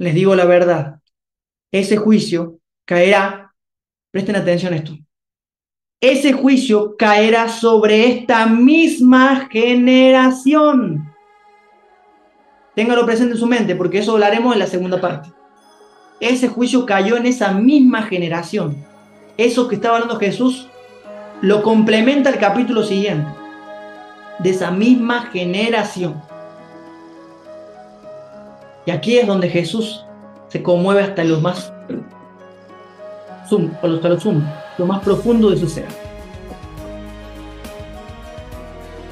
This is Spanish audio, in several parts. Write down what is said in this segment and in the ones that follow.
les digo la verdad, ese juicio caerá, presten atención a esto, ese juicio caerá sobre esta misma generación. Téngalo presente en su mente, porque eso hablaremos en la segunda parte. Ese juicio cayó en esa misma generación. Eso que estaba hablando Jesús lo complementa el capítulo siguiente, de esa misma generación. Y aquí es donde Jesús se conmueve hasta lo más lo más profundo de su ser.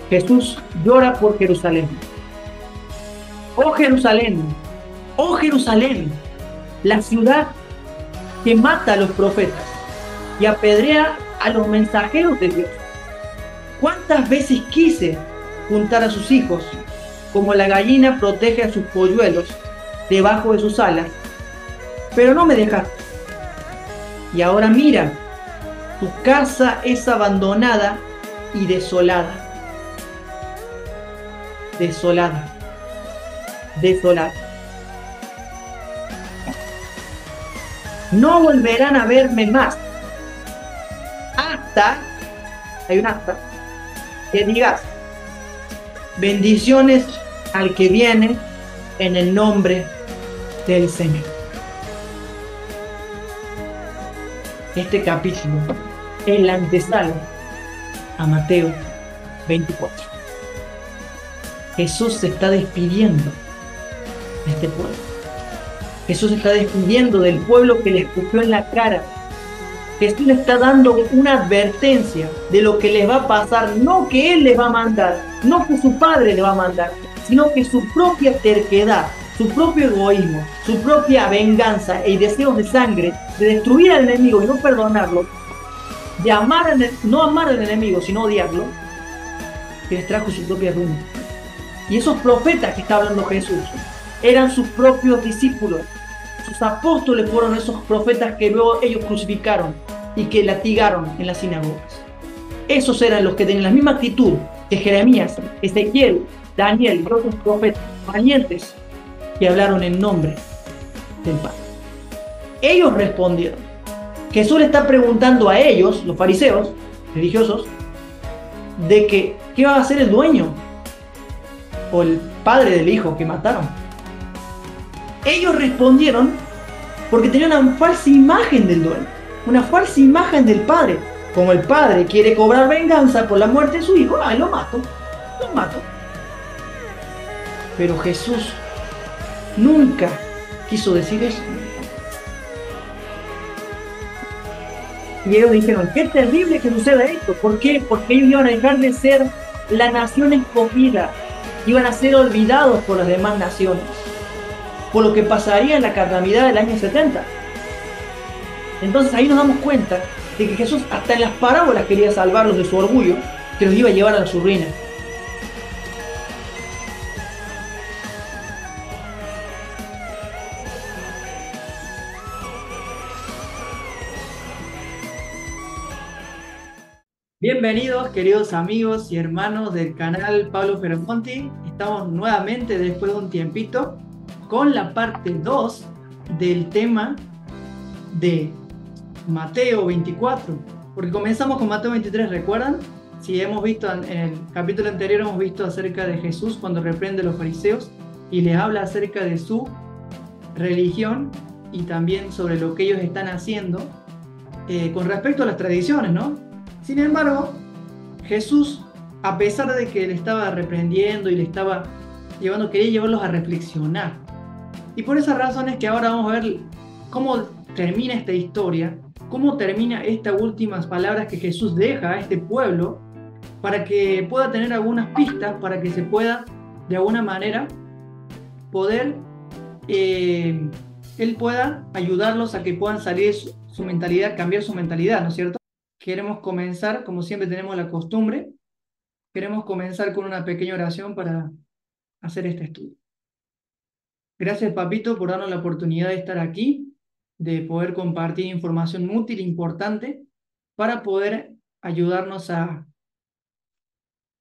Jesús llora por Jerusalén. Oh Jerusalén, oh Jerusalén, la ciudad que mata a los profetas y apedrea a los mensajeros de Dios. ¿Cuántas veces quise juntar a sus hijos, como la gallina protege a sus polluelos debajo de sus alas? Pero no me dejaste. Y ahora mira, tu casa es abandonada y desolada. Desolada. Desolada. No volverán a verme más hasta, hay un hasta, que digas, bendiciones al que viene en el nombre del Señor. Este capítulo es la antesala a Mateo 24. Jesús se está despidiendo de este pueblo. Jesús se está despidiendo del pueblo que le escupió en la cara. Jesús le está dando una advertencia de lo que les va a pasar, no que Él les va a mandar, no que su Padre le va a mandar, sino que su propia terquedad, su propio egoísmo, su propia venganza y deseos de sangre, de destruir al enemigo y no perdonarlo, de no amar al enemigo, sino odiarlo, que les trajo su propia ruina. Y esos profetas que está hablando Jesús eran sus propios discípulos. Sus apóstoles fueron esos profetas que luego ellos crucificaron y que latigaron en las sinagogas. Esos eran los que tenían la misma actitud que Jeremías, Ezequiel, Daniel y otros profetas valientes que hablaron en nombre del Padre. Ellos respondieron. Jesús le está preguntando a ellos, los fariseos religiosos, de que ¿qué va a hacer el dueño o el padre del hijo que mataron? Ellos respondieron porque tenían una falsa imagen del dueño, una falsa imagen del padre. Como el padre quiere cobrar venganza por la muerte de su hijo, lo mato. Pero Jesús nunca quiso decir eso. Y ellos dijeron, qué terrible que suceda esto. ¿Por qué? Porque ellos iban a dejar de ser la nación escogida, iban a ser olvidados por las demás naciones, por lo que pasaría en la calamidad del año 70. Entonces ahí nos damos cuenta de que Jesús hasta en las parábolas quería salvarlos de su orgullo, que los iba a llevar a su ruina. Bienvenidos, queridos amigos y hermanos del canal Pablo Ferramonti. Estamos nuevamente, después de un tiempito, con la parte 2 del tema de Mateo 24. Porque comenzamos con Mateo 23, ¿recuerdan? Si hemos visto en el capítulo anterior, hemos visto acerca de Jesús cuando reprende a los fariseos y les habla acerca de su religión y también sobre lo que ellos están haciendo con respecto a las tradiciones, ¿no? Sin embargo, Jesús, a pesar de que le estaba reprendiendo y le estaba llevando, quería llevarlos a reflexionar. Y por esas razones que ahora vamos a ver cómo termina esta historia, cómo termina estas últimas palabras que Jesús deja a este pueblo, para que pueda tener algunas pistas, para que se pueda, de alguna manera, poder, Él pueda ayudarlos a que puedan salir su mentalidad, cambiar su mentalidad, ¿no es cierto? Queremos comenzar, como siempre tenemos la costumbre, queremos comenzar con una pequeña oración para hacer este estudio. Gracias, Papito, por darnos la oportunidad de estar aquí, de poder compartir información útil e importante para poder ayudarnos a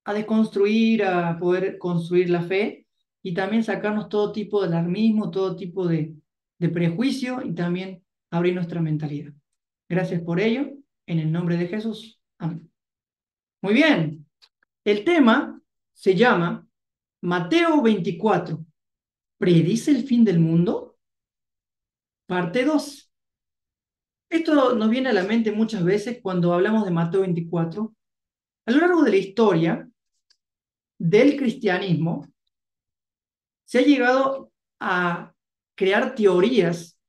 desconstruir, a poder construir la fe y también sacarnos todo tipo de alarmismo, todo tipo de de prejuicio y también abrir nuestra mentalidad. Gracias por ello, en el nombre de Jesús. Amén. Muy bien, el tema se llama Mateo 24. ¿Predice el fin del mundo? Parte 2. Esto nos viene a la mente muchas veces cuando hablamos de Mateo 24. A lo largo de la historia del cristianismo, se ha llegado a crear teorías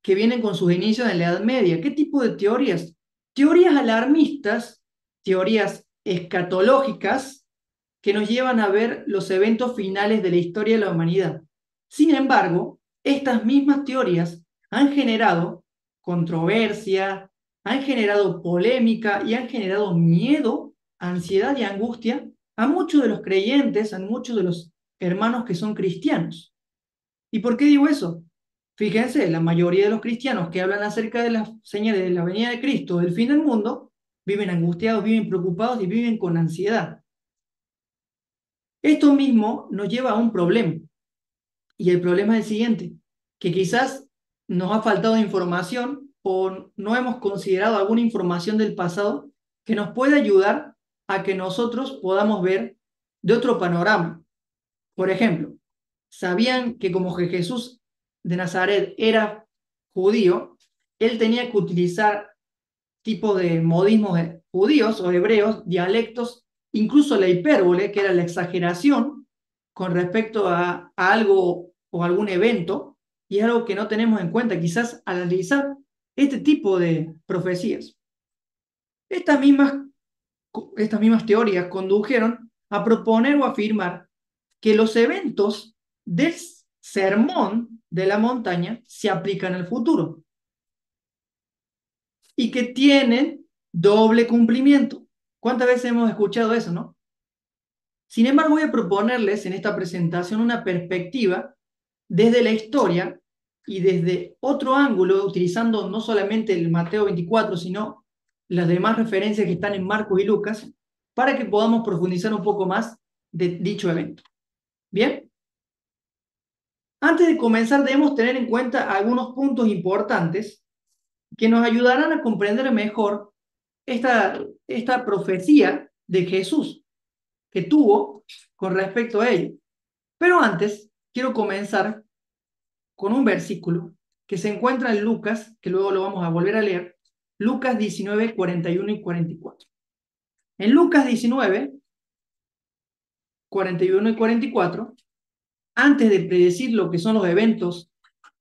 que vienen con sus inicios en la Edad Media. ¿Qué tipo de teorías? Teorías alarmistas, teorías escatológicas, que nos llevan a ver los eventos finales de la historia de la humanidad. Sin embargo, estas mismas teorías han generado controversia, han generado polémica y han generado miedo, ansiedad y angustia a muchos de los creyentes, a muchos de los hermanos que son cristianos. ¿Y por qué digo eso? Fíjense, la mayoría de los cristianos que hablan acerca de las señales de la venida de Cristo, del fin del mundo, viven angustiados, viven preocupados y viven con ansiedad. Esto mismo nos lleva a un problema. Y el problema es el siguiente, que quizás nos ha faltado información o no hemos considerado alguna información del pasado que nos puede ayudar a que nosotros podamos ver de otro panorama. Por ejemplo, ¿sabían que como que Jesús de Nazaret era judío, él tenía que utilizar tipo de modismos judíos o hebreos, dialectos, incluso la hipérbole, que era la exageración con respecto a algo o algún evento, y es algo que no tenemos en cuenta quizás al analizar este tipo de profecías. Estas mismas teorías condujeron a proponer o afirmar que los eventos del sermón de la montaña se aplican al futuro y que tienen doble cumplimiento. ¿Cuántas veces hemos escuchado eso, no? Sin embargo, voy a proponerles en esta presentación una perspectiva desde la historia y desde otro ángulo, utilizando no solamente el Mateo 24, sino las demás referencias que están en Marcos y Lucas, para que podamos profundizar un poco más de dicho evento. ¿Bien? Antes de comenzar, debemos tener en cuenta algunos puntos importantes que nos ayudarán a comprender mejor esta profecía de Jesús que tuvo con respecto a ello. Pero antes, quiero comenzar con un versículo que se encuentra en Lucas, que luego lo vamos a volver a leer, Lucas 19, 41 y 44. En Lucas 19, 41 y 44, antes de predecir lo que son los eventos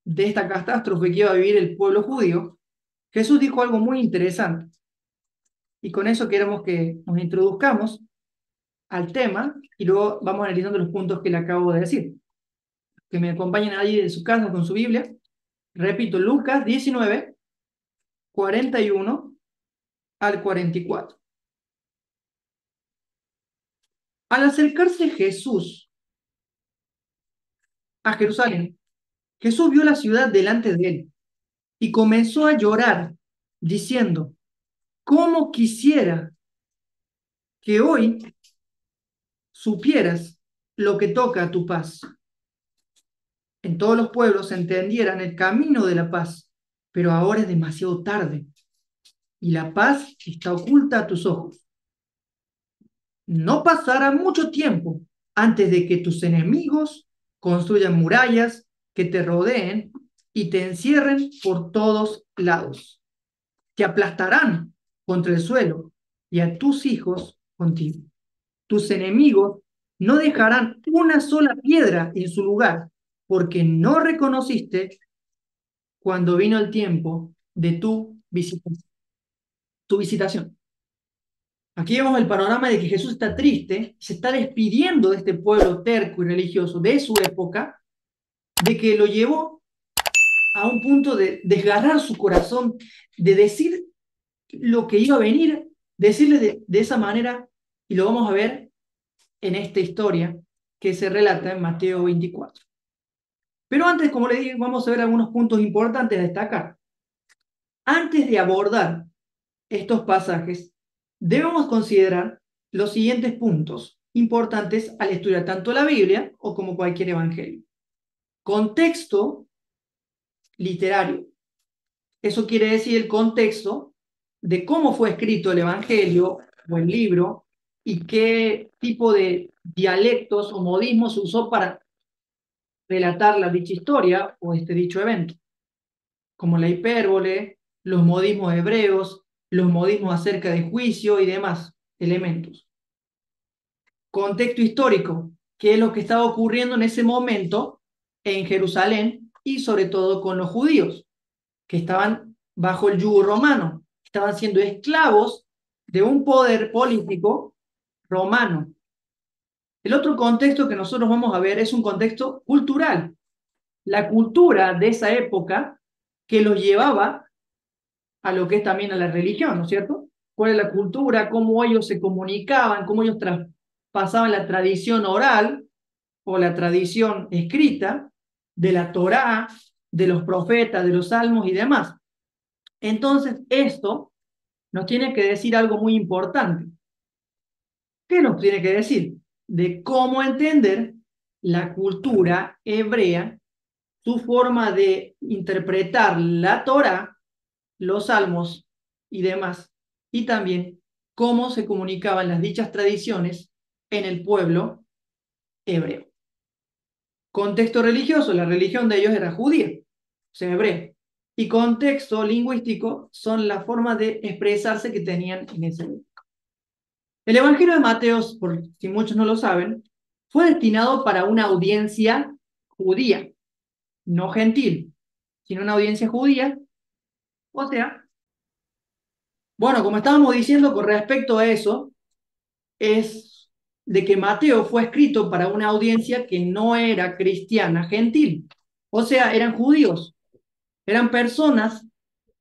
de esta catástrofe que iba a vivir el pueblo judío, Jesús dijo algo muy interesante. Y con eso queremos que nos introduzcamos al tema y luego vamos analizando los puntos que le acabo de decir. Que me acompañen ahí en su casa con su Biblia. Repito, Lucas 19, 41 al 44. Al acercarse Jesús a Jerusalén, Jesús vio la ciudad delante de él y comenzó a llorar, diciendo, ¿cómo quisiera que hoy supieras lo que toca a tu paz? En todos los pueblos entendieran el camino de la paz, pero ahora es demasiado tarde y la paz está oculta a tus ojos. No pasará mucho tiempo antes de que tus enemigos construyan murallas que te rodeen y te encierren por todos lados. Te aplastarán contra el suelo y a tus hijos contigo. Tus enemigos no dejarán una sola piedra en su lugar, porque no reconociste cuando vino el tiempo de tu visitación. Aquí vemos el panorama de que Jesús está triste, se está despidiendo de este pueblo terco y religioso de su época, de que lo llevó a un punto de desgarrar su corazón, de decir lo que iba a venir, decirle de esa manera, y lo vamos a ver en esta historia que se relata en Mateo 24. Pero antes, como le dije, vamos a ver algunos puntos importantes a destacar. Antes de abordar estos pasajes, debemos considerar los siguientes puntos importantes al estudiar tanto la Biblia o como cualquier evangelio. Contexto literario. Eso quiere decir el contexto de cómo fue escrito el Evangelio o el libro y qué tipo de dialectos o modismos se usó para relatar la dicha historia o este dicho evento, como la hipérbole, los modismos hebreos, los modismos acerca de juicio y demás elementos. Contexto histórico, qué es lo que estaba ocurriendo en ese momento en Jerusalén y sobre todo con los judíos, que estaban bajo el yugo romano, estaban siendo esclavos de un poder político romano. El otro contexto que nosotros vamos a ver es un contexto cultural, la cultura de esa época que los llevaba a lo que es también a la religión, ¿no es cierto? ¿Cuál es la cultura? ¿Cómo ellos se comunicaban? ¿Cómo ellos traspasaban la tradición oral o la tradición escrita de la Torá, de los profetas, de los salmos y demás? Entonces, esto nos tiene que decir algo muy importante. ¿Qué nos tiene que decir? De cómo entender la cultura hebrea, su forma de interpretar la Torá, los salmos y demás, y también cómo se comunicaban las dichas tradiciones en el pueblo hebreo. Contexto religioso, la religión de ellos era judía, o sea, hebrea. Y contexto lingüístico son la forma de expresarse que tenían en ese momento. El Evangelio de Mateo, por si muchos no lo saben, fue destinado para una audiencia judía, no gentil, sino una audiencia judía. O sea, bueno, como estábamos diciendo con respecto a eso, es de que Mateo fue escrito para una audiencia que no era cristiana gentil. O sea, eran judíos, eran personas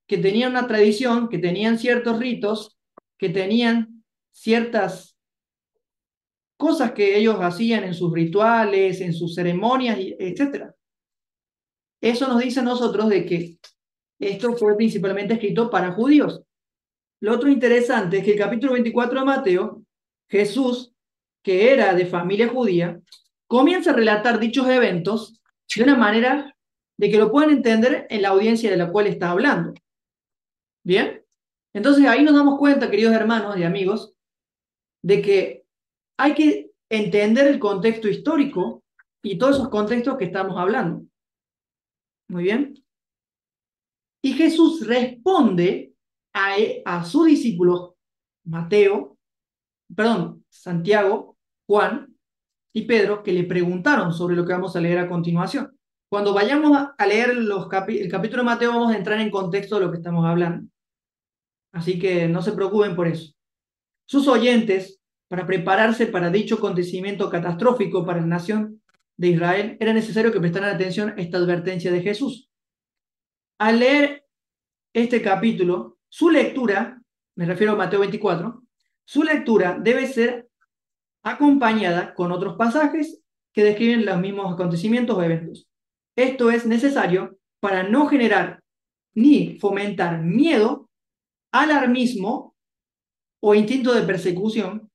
que tenían una tradición, que tenían ciertos ritos, que tenían ciertas cosas que ellos hacían en sus rituales, en sus ceremonias, etc. Eso nos dice a nosotros de que esto fue principalmente escrito para judíos. Lo otro interesante es que el capítulo 24 de Mateo, Jesús, que era de familia judía, comienza a relatar dichos eventos de una manera de que lo puedan entender en la audiencia de la cual está hablando. ¿Bien? Entonces ahí nos damos cuenta, queridos hermanos y amigos, de que hay que entender el contexto histórico y todos esos contextos que estamos hablando. Muy bien. Y Jesús responde a sus discípulos, Santiago, Juan y Pedro, que le preguntaron sobre lo que vamos a leer a continuación. Cuando vayamos a leer el capítulo de Mateo, vamos a entrar en contexto de lo que estamos hablando. Así que no se preocupen por eso. Sus oyentes, para prepararse para dicho acontecimiento catastrófico para la nación de Israel, era necesario que prestaran atención a esta advertencia de Jesús. Al leer este capítulo, su lectura, me refiero a Mateo 24, su lectura debe ser acompañada con otros pasajes que describen los mismos acontecimientos o eventos. Esto es necesario para no generar ni fomentar miedo, alarmismo o instinto de persecución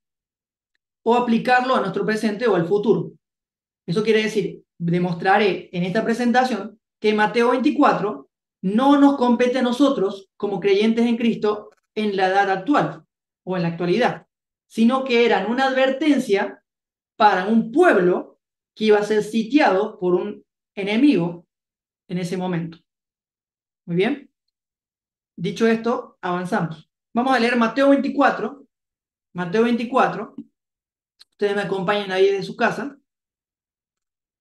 o aplicarlo a nuestro presente o al futuro. Eso quiere decir, demostraré en esta presentación que Mateo 24 no nos compete a nosotros como creyentes en Cristo en la edad actual o en la actualidad, sino que eran una advertencia para un pueblo que iba a ser sitiado por un enemigo en ese momento. Muy bien. Dicho esto, avanzamos. Vamos a leer Mateo 24. Mateo 24. Ustedes me acompañan ahí de su casa.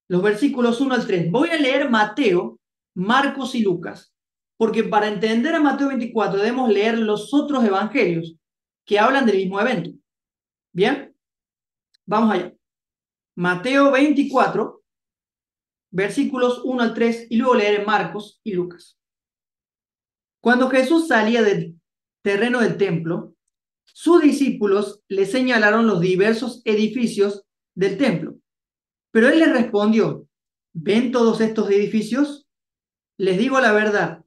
Los versículos 1 al 3. Voy a leer Mateo, Marcos y Lucas, porque para entender a Mateo 24 debemos leer los otros evangelios que hablan del mismo evento. ¿Bien? Vamos allá. Mateo 24, versículos 1 al 3, y luego leer Marcos y Lucas. Cuando Jesús salía del terreno del templo, sus discípulos le señalaron los diversos edificios del templo. Pero él les respondió, ¿ven todos estos edificios? Les digo la verdad,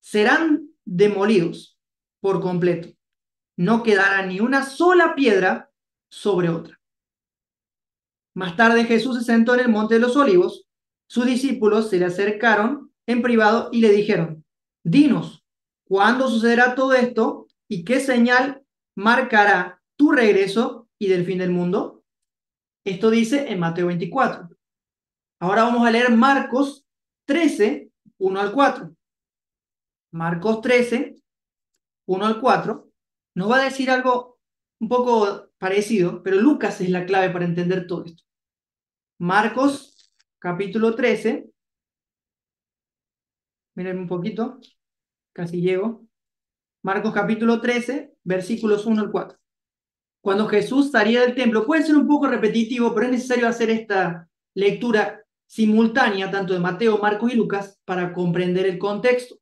serán demolidos por completo. No quedará ni una sola piedra sobre otra. Más tarde Jesús se sentó en el monte de los olivos. sus discípulos se le acercaron en privado y le dijeron, dinos, ¿cuándo sucederá todo esto y qué señal marcará tu regreso y del fin del mundo? Esto dice en Mateo 24. Ahora vamos a leer Marcos 13, 1 al 4. Marcos 13, 1 al 4, nos va a decir algo un poco parecido, pero Lucas es la clave para entender todo esto. Marcos capítulo 13, miren un poquito, casi llego. Marcos capítulo 13, versículos 1 al 4. Cuando Jesús salía del templo, puede ser un poco repetitivo, pero es necesario hacer esta lectura simultánea, tanto de Mateo, Marcos y Lucas, para comprender el contexto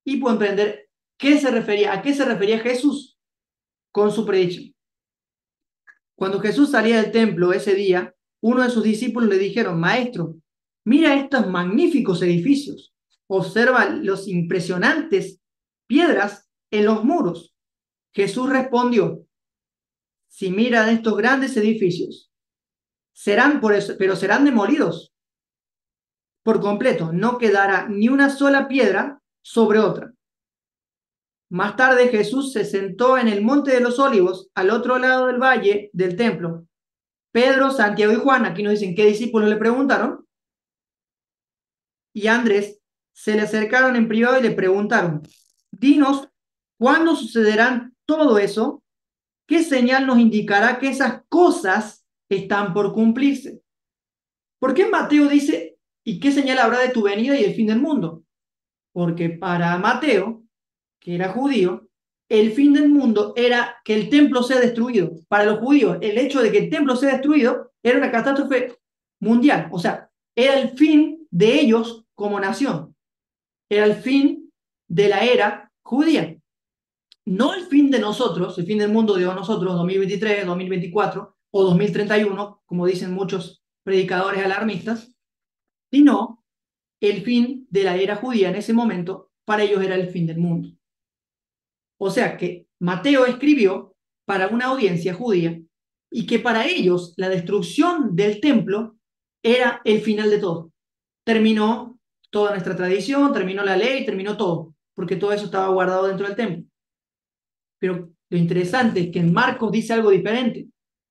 y comprender a qué se refería Jesús con su predicción. Cuando Jesús salía del templo ese día, uno de sus discípulos le dijeron, Maestro, mira estos magníficos edificios, observa los impresionantes piedras en los muros. Jesús respondió, si miran estos grandes edificios, pero serán demolidos por completo, no quedará ni una sola piedra sobre otra. Más tarde Jesús se sentó en el monte de los olivos, al otro lado del valle del templo. Pedro, Santiago y Juan, aquí nos dicen qué discípulos le preguntaron, y Andrés se le acercaron en privado y le preguntaron, dinos, ¿cuándo sucederán todo eso? ¿Qué señal nos indicará que esas cosas están por cumplirse? ¿Por qué Mateo dice, ¿y qué señal habrá de tu venida y el fin del mundo? Porque para Mateo, que era judío, el fin del mundo era que el templo sea destruido. Para los judíos, el hecho de que el templo sea destruido era una catástrofe mundial. O sea, era el fin de ellos como nación. Era el fin de la era judía. No el fin de nosotros, el fin del mundo de nosotros, 2023, 2024 o 2031, como dicen muchos predicadores alarmistas, sino el fin de la era judía en ese momento, para ellos era el fin del mundo. O sea que Mateo escribió para una audiencia judía y que para ellos la destrucción del templo era el final de todo. Terminó toda nuestra tradición, terminó la ley, terminó todo, porque todo eso estaba guardado dentro del templo. Pero lo interesante es que en Marcos dice algo diferente.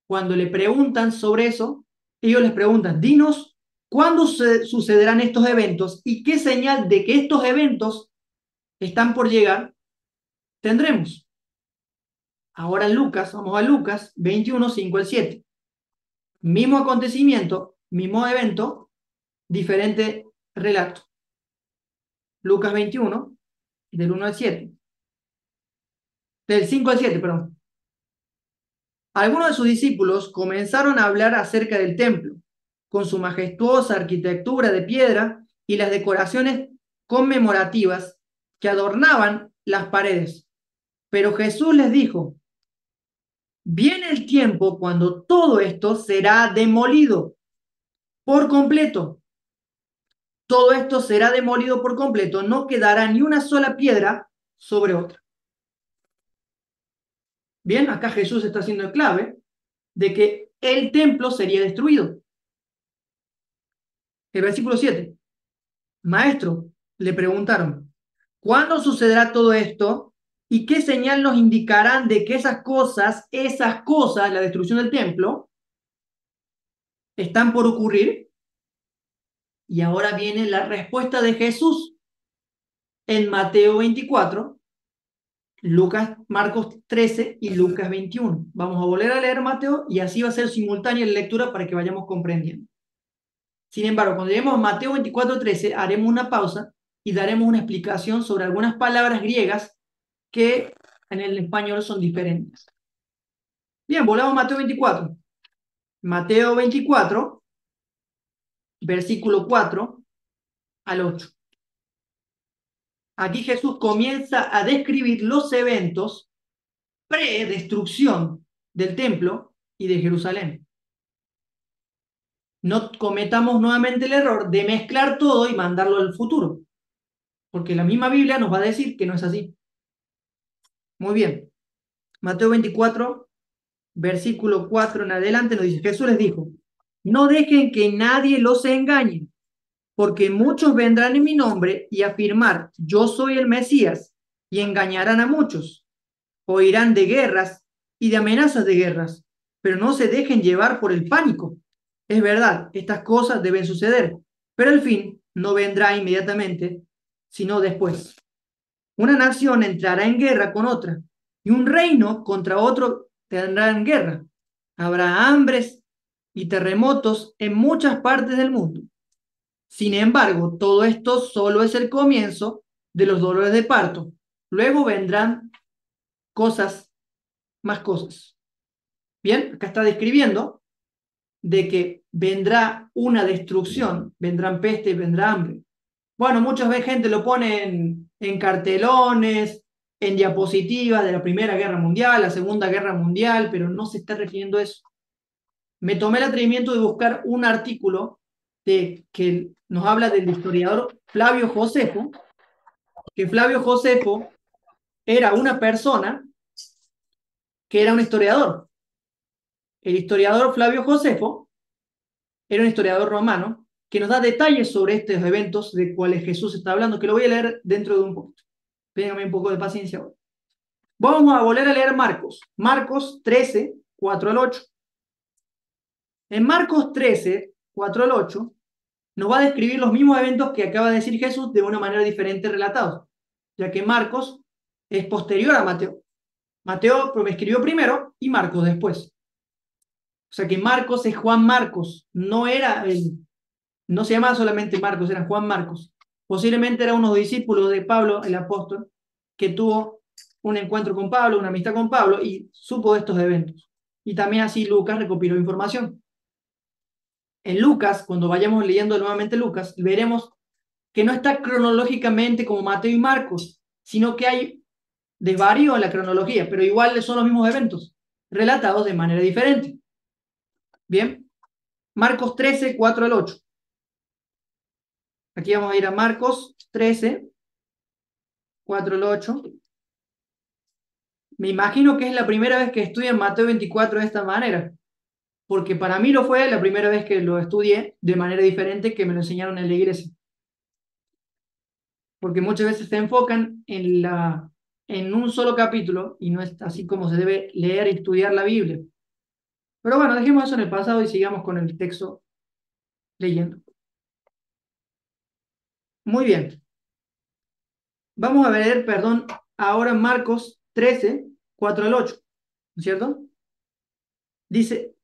Cuando le preguntan sobre eso, ellos les preguntan, dinos, ¿cuándo sucederán estos eventos y qué señal de que estos eventos están por llegar tendremos? Ahora en Lucas, vamos a Lucas 21, 5 al 7. Mismo acontecimiento, mismo evento, diferente relato. Lucas 21, del 1 al 7. Del 5 al 7, perdón. Algunos de sus discípulos comenzaron a hablar acerca del templo, con su majestuosa arquitectura de piedra y las decoraciones conmemorativas que adornaban las paredes. Pero Jesús les dijo, viene el tiempo cuando todo esto será demolido por completo. Todo esto será demolido por completo, no quedará ni una sola piedra sobre otra. Bien, acá Jesús está haciendo clave de que el templo sería destruido. El versículo 7. Maestro, le preguntaron, ¿cuándo sucederá todo esto? ¿Y qué señal nos indicarán de que esas cosas, la destrucción del templo, están por ocurrir? Y ahora viene la respuesta de Jesús en Mateo 24, Marcos 13 y Lucas 21. Vamos a volver a leer Mateo y así va a ser simultánea la lectura para que vayamos comprendiendo. Sin embargo, cuando lleguemos a Mateo 24, 13, haremos una pausa y daremos una explicación sobre algunas palabras griegas que en el español son diferentes. Bien, volvamos a Mateo 24. Mateo 24, versículo 4 al 8. Aquí Jesús comienza a describir los eventos pre-destrucción del templo y de Jerusalén. No cometamos nuevamente el error de mezclar todo y mandarlo al futuro, porque la misma Biblia nos va a decir que no es así. Muy bien. Mateo 24, versículo 4 en adelante nos dice, Jesús les dijo, no dejen que nadie los engañe, porque muchos vendrán en mi nombre y afirmar, yo soy el Mesías, y engañarán a muchos. Oirán de guerras y de amenazas de guerras, pero no se dejen llevar por el pánico. Es verdad, estas cosas deben suceder, pero el fin no vendrá inmediatamente, sino después. Una nación entrará en guerra con otra, y un reino contra otro tendrá en guerra. Habrá hambres y terremotos en muchas partes del mundo. Sin embargo, todo esto solo es el comienzo de los dolores de parto. Luego vendrán cosas, más cosas. Bien, acá está describiendo de que vendrá una destrucción, vendrán peste y vendrá hambre. Bueno, muchas veces gente lo pone en cartelones, en diapositivas de la Primera Guerra Mundial, la Segunda Guerra Mundial, pero no se está refiriendo a eso. Me tomé el atrevimiento de buscar un artículo que nos habla del historiador Flavio Josefo, que Flavio Josefo era una persona que era un historiador. El historiador Flavio Josefo era un historiador romano que nos da detalles sobre estos eventos de cuales Jesús está hablando, que lo voy a leer dentro de un poquito. Ténganme un poco de paciencia ahora. Vamos a volver a leer Marcos. Marcos 13, 4 al 8. En Marcos 13, 4 al 8, nos va a describir los mismos eventos que acaba de decir Jesús de una manera diferente relatados, ya que Marcos es posterior a Mateo. Mateo me escribió primero y Marcos después. O sea que Marcos es Juan Marcos, no se llamaba solamente Marcos, era Juan Marcos. Posiblemente era uno de los discípulos de Pablo, el apóstol, que tuvo un encuentro con Pablo, una amistad con Pablo y supo de estos eventos. Y también así Lucas recopiló información. En Lucas, cuando vayamos leyendo nuevamente Lucas, veremos que no está cronológicamente como Mateo y Marcos, sino que hay desvarío en la cronología, pero igual son los mismos eventos, relatados de manera diferente. Bien, Marcos 13, 4 al 8. Aquí vamos a ir a Marcos 13, 4 al 8. Me imagino que es la primera vez que estudian Mateo 24 de esta manera, porque para mí lo fue la primera vez que lo estudié de manera diferente que me lo enseñaron en la iglesia. Porque muchas veces se enfocan en un solo capítulo y no es así como se debe leer y estudiar la Biblia. Pero bueno, dejemos eso en el pasado y sigamos con el texto leyendo. Muy bien. Vamos a ver, perdón, ahora Marcos 13, 4 al 8, ¿no es cierto? Dice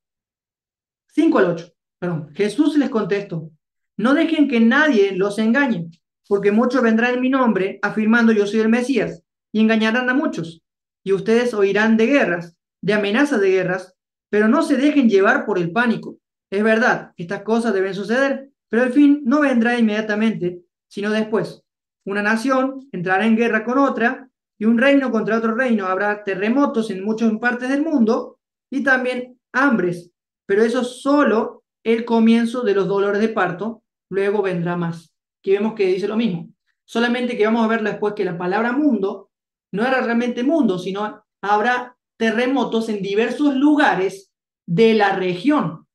5 al 8, perdón. Jesús les contestó, no dejen que nadie los engañe, porque muchos vendrán en mi nombre afirmando yo soy el Mesías, y engañarán a muchos. Y ustedes oirán de guerras, de amenazas de guerras, pero no se dejen llevar por el pánico. Es verdad, estas cosas deben suceder, pero el fin no vendrá inmediatamente, sino después. Una nación entrará en guerra con otra, y un reino contra otro reino. Habrá terremotos en muchas partes del mundo, y también hambres, pero eso es solo el comienzo de los dolores de parto, luego vendrá más. Aquí vemos que dice lo mismo, solamente que vamos a ver después que la palabra mundo no era realmente mundo, sino habrá terremotos en diversos lugares de la región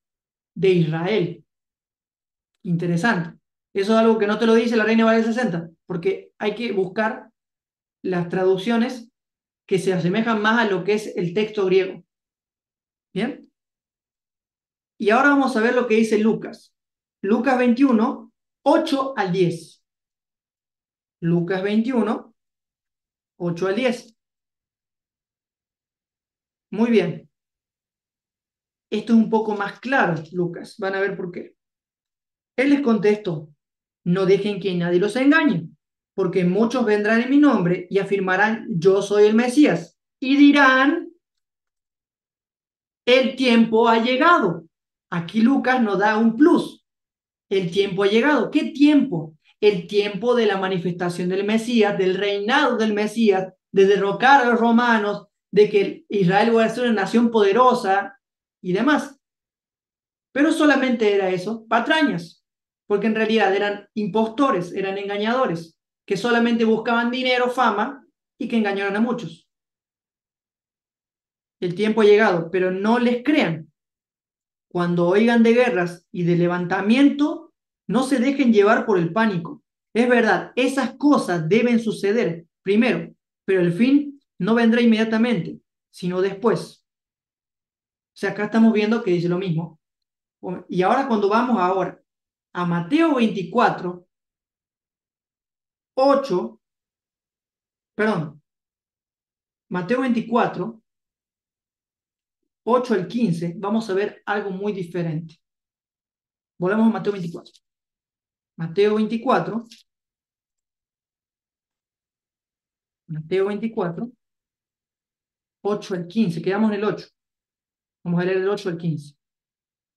de Israel. Interesante. Eso es algo que no te lo dice la Reina Valera 60, porque hay que buscar las traducciones que se asemejan más a lo que es el texto griego. ¿Bien? Y ahora vamos a ver lo que dice Lucas. Lucas 21, 8 al 10. Lucas 21, 8 al 10. Muy bien. Esto es un poco más claro, Lucas. Van a ver por qué. Él les contestó, no dejen que nadie los engañe, porque muchos vendrán en mi nombre y afirmarán, yo soy el Mesías. Y dirán, el tiempo ha llegado. Aquí Lucas nos da un plus. El tiempo ha llegado. ¿Qué tiempo? El tiempo de la manifestación del Mesías, del reinado del Mesías, de derrocar a los romanos, de que Israel va a ser una nación poderosa y demás. Pero solamente era eso, patrañas, porque en realidad eran impostores, eran engañadores, que solamente buscaban dinero, fama y que engañaron a muchos. El tiempo ha llegado, pero no les crean. Cuando oigan de guerras y de levantamiento, No se dejen llevar por el pánico. Es verdad, esas cosas deben suceder primero, pero el fin no vendrá inmediatamente, sino después. O sea, acá estamos viendo que dice lo mismo. Y ahora cuando vamos ahora a Mateo 24, 8, perdón, Mateo 24, 8 al 15, vamos a ver algo muy diferente. Volvemos a Mateo 24. Mateo 24, Mateo 24, 8 al 15, quedamos en el 8. Vamos a leer el 8 al 15.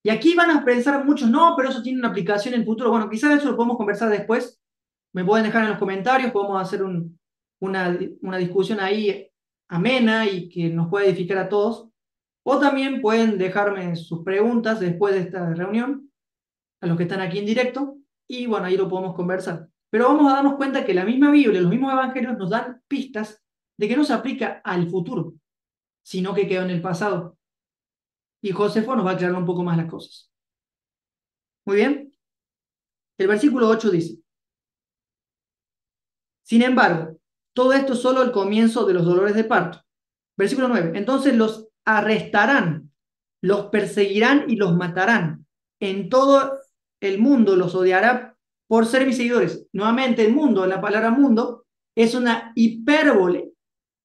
Y aquí van a pensar muchos, no, pero eso tiene una aplicación en el futuro. Bueno, quizás eso lo podemos conversar después. Me pueden dejar en los comentarios, podemos hacer una discusión ahí amena y que nos pueda edificar a todos. O también pueden dejarme sus preguntas después de esta reunión, a los que están aquí en directo, y bueno, ahí lo podemos conversar. Pero vamos a darnos cuenta que la misma Biblia, los mismos evangelios nos dan pistas de que no se aplica al futuro, sino que quedó en el pasado. Y Josefo nos va a aclarar un poco más las cosas. Muy bien. El versículo 8 dice: sin embargo, todo esto es solo el comienzo de los dolores de parto. Versículo 9. Entonces los arrestarán, los perseguirán y los matarán. En todo el mundo los odiará por ser mis seguidores. Nuevamente, el mundo, la palabra mundo, es una hipérbole.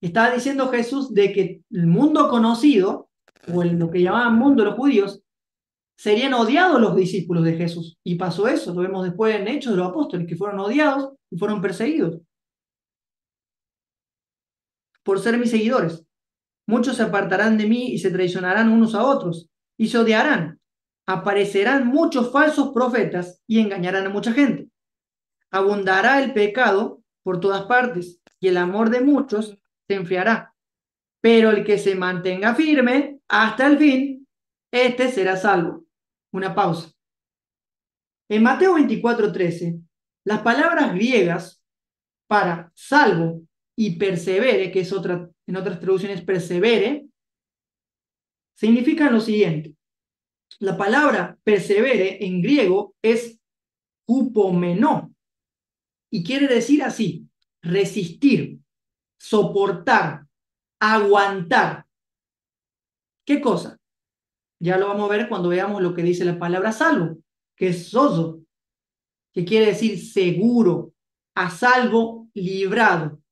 Estaba diciendo Jesús de que el mundo conocido, o lo que llamaban mundo los judíos, serían odiados los discípulos de Jesús. Y pasó eso, lo vemos después en Hechos de los Apóstoles, que fueron odiados y fueron perseguidos por ser mis seguidores. Muchos se apartarán de mí y se traicionarán unos a otros y se odiarán. Aparecerán muchos falsos profetas y engañarán a mucha gente. Abundará el pecado por todas partes y el amor de muchos se enfriará. Pero el que se mantenga firme hasta el fin, este será salvo. Una pausa. En Mateo 24:13, las palabras griegas para salvo y persevere, que es otra, en otras traducciones persevere, significan lo siguiente. La palabra persevere en griego es hupomenó y quiere decir así: resistir, soportar, aguantar. ¿Qué cosa? Ya lo vamos a ver cuando veamos lo que dice la palabra salvo, que es sozo, que quiere decir seguro, a salvo, librado.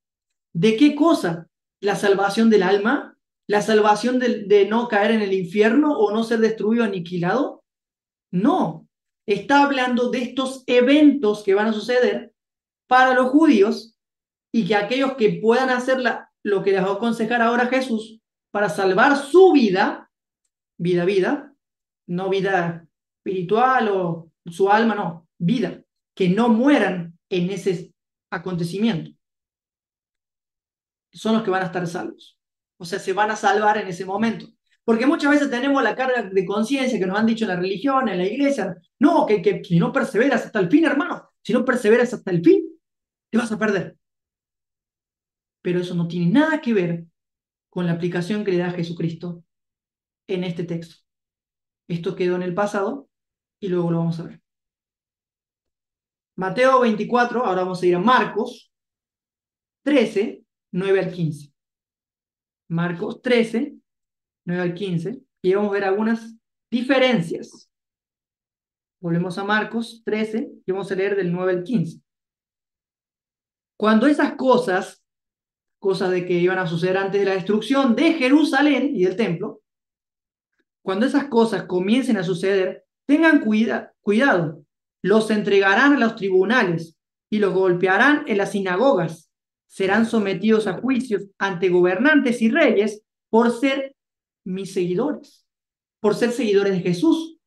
¿De qué cosa? ¿La salvación del alma? ¿La salvación de no caer en el infierno o no ser destruido, aniquilado? No, está hablando de estos eventos que van a suceder para los judíos y que aquellos que puedan hacer lo que les va a aconsejar ahora Jesús para salvar su vida, vida, no vida espiritual o su alma, no, vida, que no mueran en ese acontecimiento, son los que van a estar salvos. O sea, se van a salvar en ese momento. Porque muchas veces tenemos la carga de conciencia que nos han dicho en la religión, en la iglesia, no, que si no perseveras hasta el fin, hermano, si no perseveras hasta el fin, te vas a perder. Pero eso no tiene nada que ver con la aplicación que le da Jesucristo en este texto. Esto quedó en el pasado y luego lo vamos a ver. Mateo 24, ahora vamos a ir a Marcos 13, 9 al 15. Marcos 13, 9 al 15, y vamos a ver algunas diferencias. Volvemos a Marcos 13 y vamos a leer del 9 al 15. Cuando esas cosas de que iban a suceder antes de la destrucción de Jerusalén y del templo, cuando esas cosas comiencen a suceder, tengan cuidado. Los entregarán a los tribunales y los golpearán en las sinagogas. Serán sometidos a juicios ante gobernantes y reyes por ser mis seguidores, por ser seguidores de Jesús,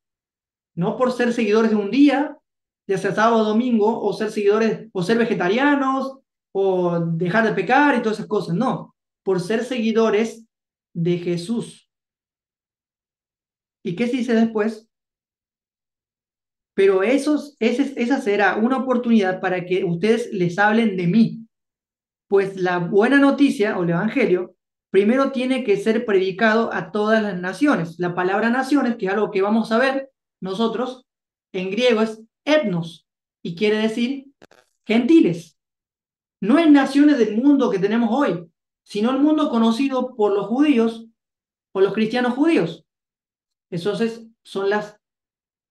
no por ser seguidores de un día, ya sea sábado o domingo, o ser seguidores, o ser vegetarianos, o dejar de pecar y todas esas cosas, no, por ser seguidores de Jesús. ¿Y qué se dice después? Pero esa será una oportunidad para que ustedes les hablen de mí, pues la buena noticia o el evangelio primero tiene que ser predicado a todas las naciones. La palabra naciones, que es algo que vamos a ver nosotros, en griego es etnos, y quiere decir gentiles. No es naciones del mundo que tenemos hoy, sino el mundo conocido por los judíos o los cristianos judíos. Entonces, son las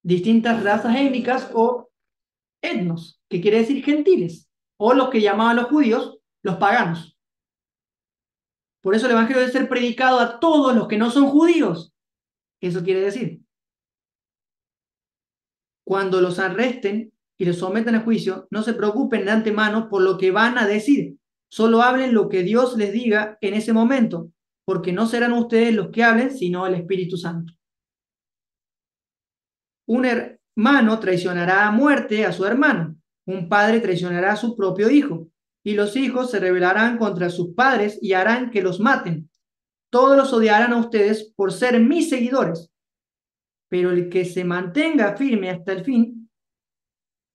distintas razas étnicas o etnos, que quiere decir gentiles, o los que llamaban los judíos los paganos. Por eso el evangelio debe ser predicado a todos los que no son judíos. Eso quiere decir, cuando los arresten y los sometan a juicio, no se preocupen de antemano por lo que van a decir. Solo hablen lo que Dios les diga en ese momento, porque no serán ustedes los que hablen, sino el Espíritu Santo. Un hermano traicionará a muerte a su hermano. Un padre traicionará a su propio hijo. Y los hijos se rebelarán contra sus padres y harán que los maten. Todos los odiarán a ustedes por ser mis seguidores. Pero el que se mantenga firme hasta el fin,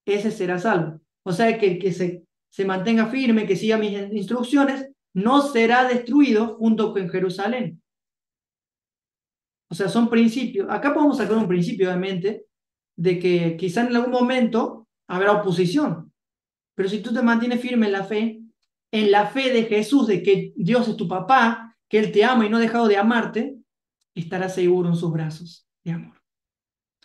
ese será salvo. O sea que el que se mantenga firme, que siga mis instrucciones, no será destruido junto con Jerusalén. O sea, son principios. Acá podemos sacar un principio, obviamente, de que quizá en algún momento habrá oposición. Pero si tú te mantienes firme en la fe de Jesús, de que Dios es tu papá, que Él te ama y no ha dejado de amarte, estarás seguro en sus brazos de amor.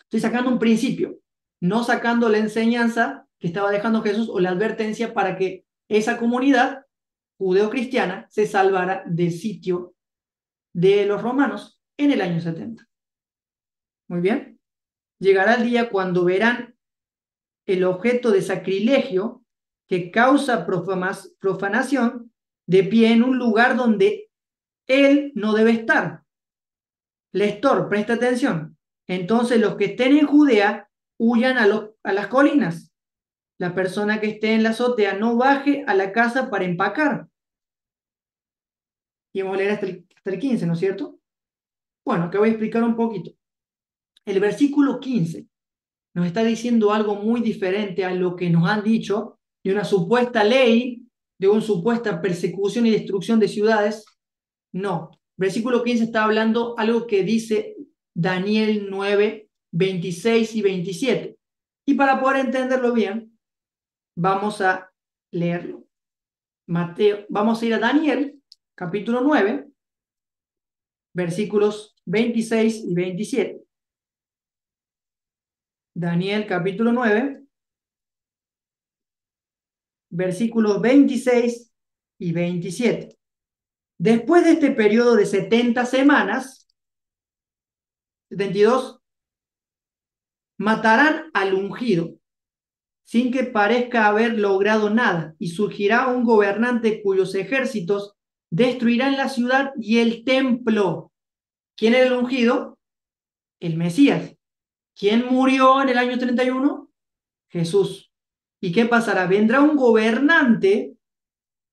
Estoy sacando un principio, no sacando la enseñanza que estaba dejando Jesús o la advertencia para que esa comunidad judeocristiana se salvara del sitio de los romanos en el año 70. Muy bien. Llegará el día cuando verán el objeto de sacrilegio que causa profanación de pie en un lugar donde él no debe estar. Lector, presta atención. Entonces los que estén en Judea huyan a las colinas. La persona que esté en la azotea no baje a la casa para empacar. Y vamos a leer hasta el 15, ¿no es cierto? Bueno, acá voy a explicar un poquito. El versículo 15 nos está diciendo algo muy diferente a lo que nos han dicho de una supuesta ley, de una supuesta persecución y destrucción de ciudades. No, versículo 15 está hablando algo que dice Daniel 9, 26 y 27. Y para poder entenderlo bien, vamos a leerlo. Mateo, vamos a ir a Daniel, capítulo 9, versículos 26 y 27. Daniel, capítulo 9, versículos 26 y 27. Después de este periodo de 70 semanas, 72, matarán al ungido, sin que parezca haber logrado nada, y surgirá un gobernante cuyos ejércitos destruirán la ciudad y el templo. ¿Quién era el ungido? El Mesías. ¿Quién murió en el año 31? Jesús. ¿Y qué pasará? Vendrá un gobernante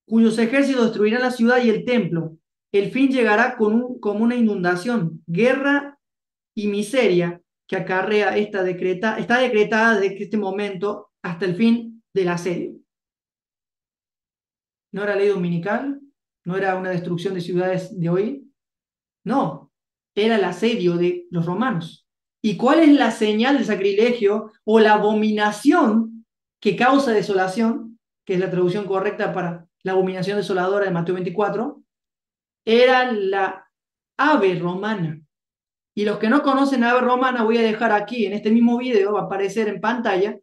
cuyos ejércitos destruirán la ciudad y el templo. El fin llegará como una inundación, guerra y miseria que acarrea está decretada desde este momento hasta el fin del asedio. ¿No era ley dominical? ¿No era una destrucción de ciudades de hoy? No, era el asedio de los romanos. ¿Y cuál es la señal del sacrilegio o la abominación que causa desolación, que es la traducción correcta para la abominación desoladora de Mateo 24? Era la ave romana. Y los que no conocen ave romana, voy a dejar aquí, en este mismo video, va a aparecer en pantalla,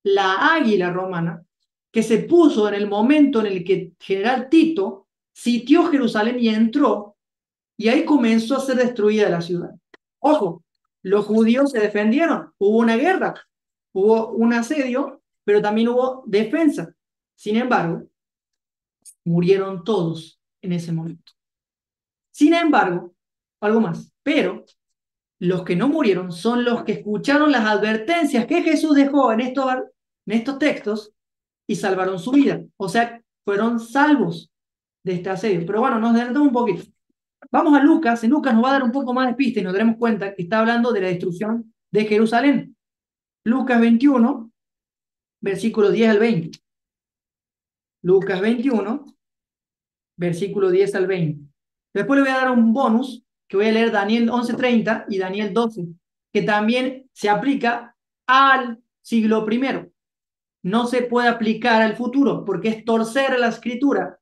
la águila romana, que se puso en el momento en el que el general Tito sitió Jerusalén y entró, y ahí comenzó a ser destruida la ciudad. Ojo, los judíos se defendieron, hubo una guerra, hubo un asedio, pero también hubo defensa. Sin embargo, murieron todos en ese momento. Sin embargo, algo más, pero los que no murieron son los que escucharon las advertencias que Jesús dejó en estos textos y salvaron su vida. O sea, fueron salvos de este asedio. Pero bueno, nos adelantamos un poquito. Vamos a Lucas. En Lucas nos va a dar un poco más de pista y nos daremos cuenta que está hablando de la destrucción de Jerusalén. Lucas 21, versículo 10 al 20. Lucas 21, versículo 10 al 20. Después le voy a dar un bonus, que voy a leer Daniel 11:30 y Daniel 12, que también se aplica al siglo I. No se puede aplicar al futuro porque es torcer la escritura,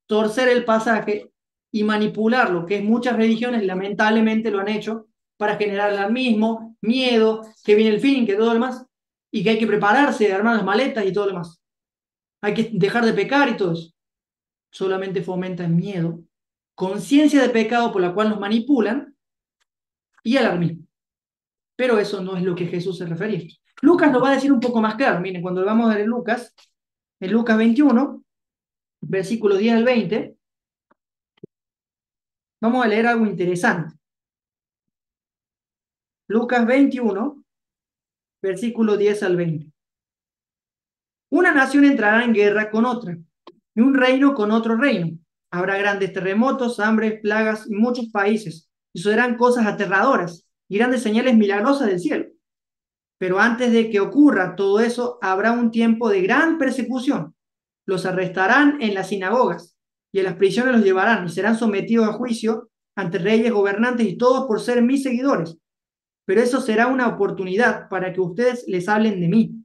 torcer el pasaje y manipularlo, que es muchas religiones lamentablemente lo han hecho para generar alarmismo, miedo, que viene el fin, que todo lo demás, y que hay que prepararse, armar las maletas y todo lo demás. Hay que dejar de pecar y todo eso. Solamente fomenta el miedo, conciencia de pecado por la cual nos manipulan y alarmismo. Pero eso no es lo que Jesús se refería. Lucas lo va a decir un poco más claro. Miren, cuando vamos a ver en Lucas 21, versículo 10 al 20, vamos a leer algo interesante. Lucas 21, versículo 10 al 20. Una nación entrará en guerra con otra, y un reino con otro reino. Habrá grandes terremotos, hambre, plagas y muchos países, y sucederán cosas aterradoras y grandes señales milagrosas del cielo. Pero antes de que ocurra todo eso, habrá un tiempo de gran persecución. Los arrestarán en las sinagogas y en las prisiones los llevarán y serán sometidos a juicio ante reyes, gobernantes y todos por ser mis seguidores. Pero eso será una oportunidad para que ustedes les hablen de mí.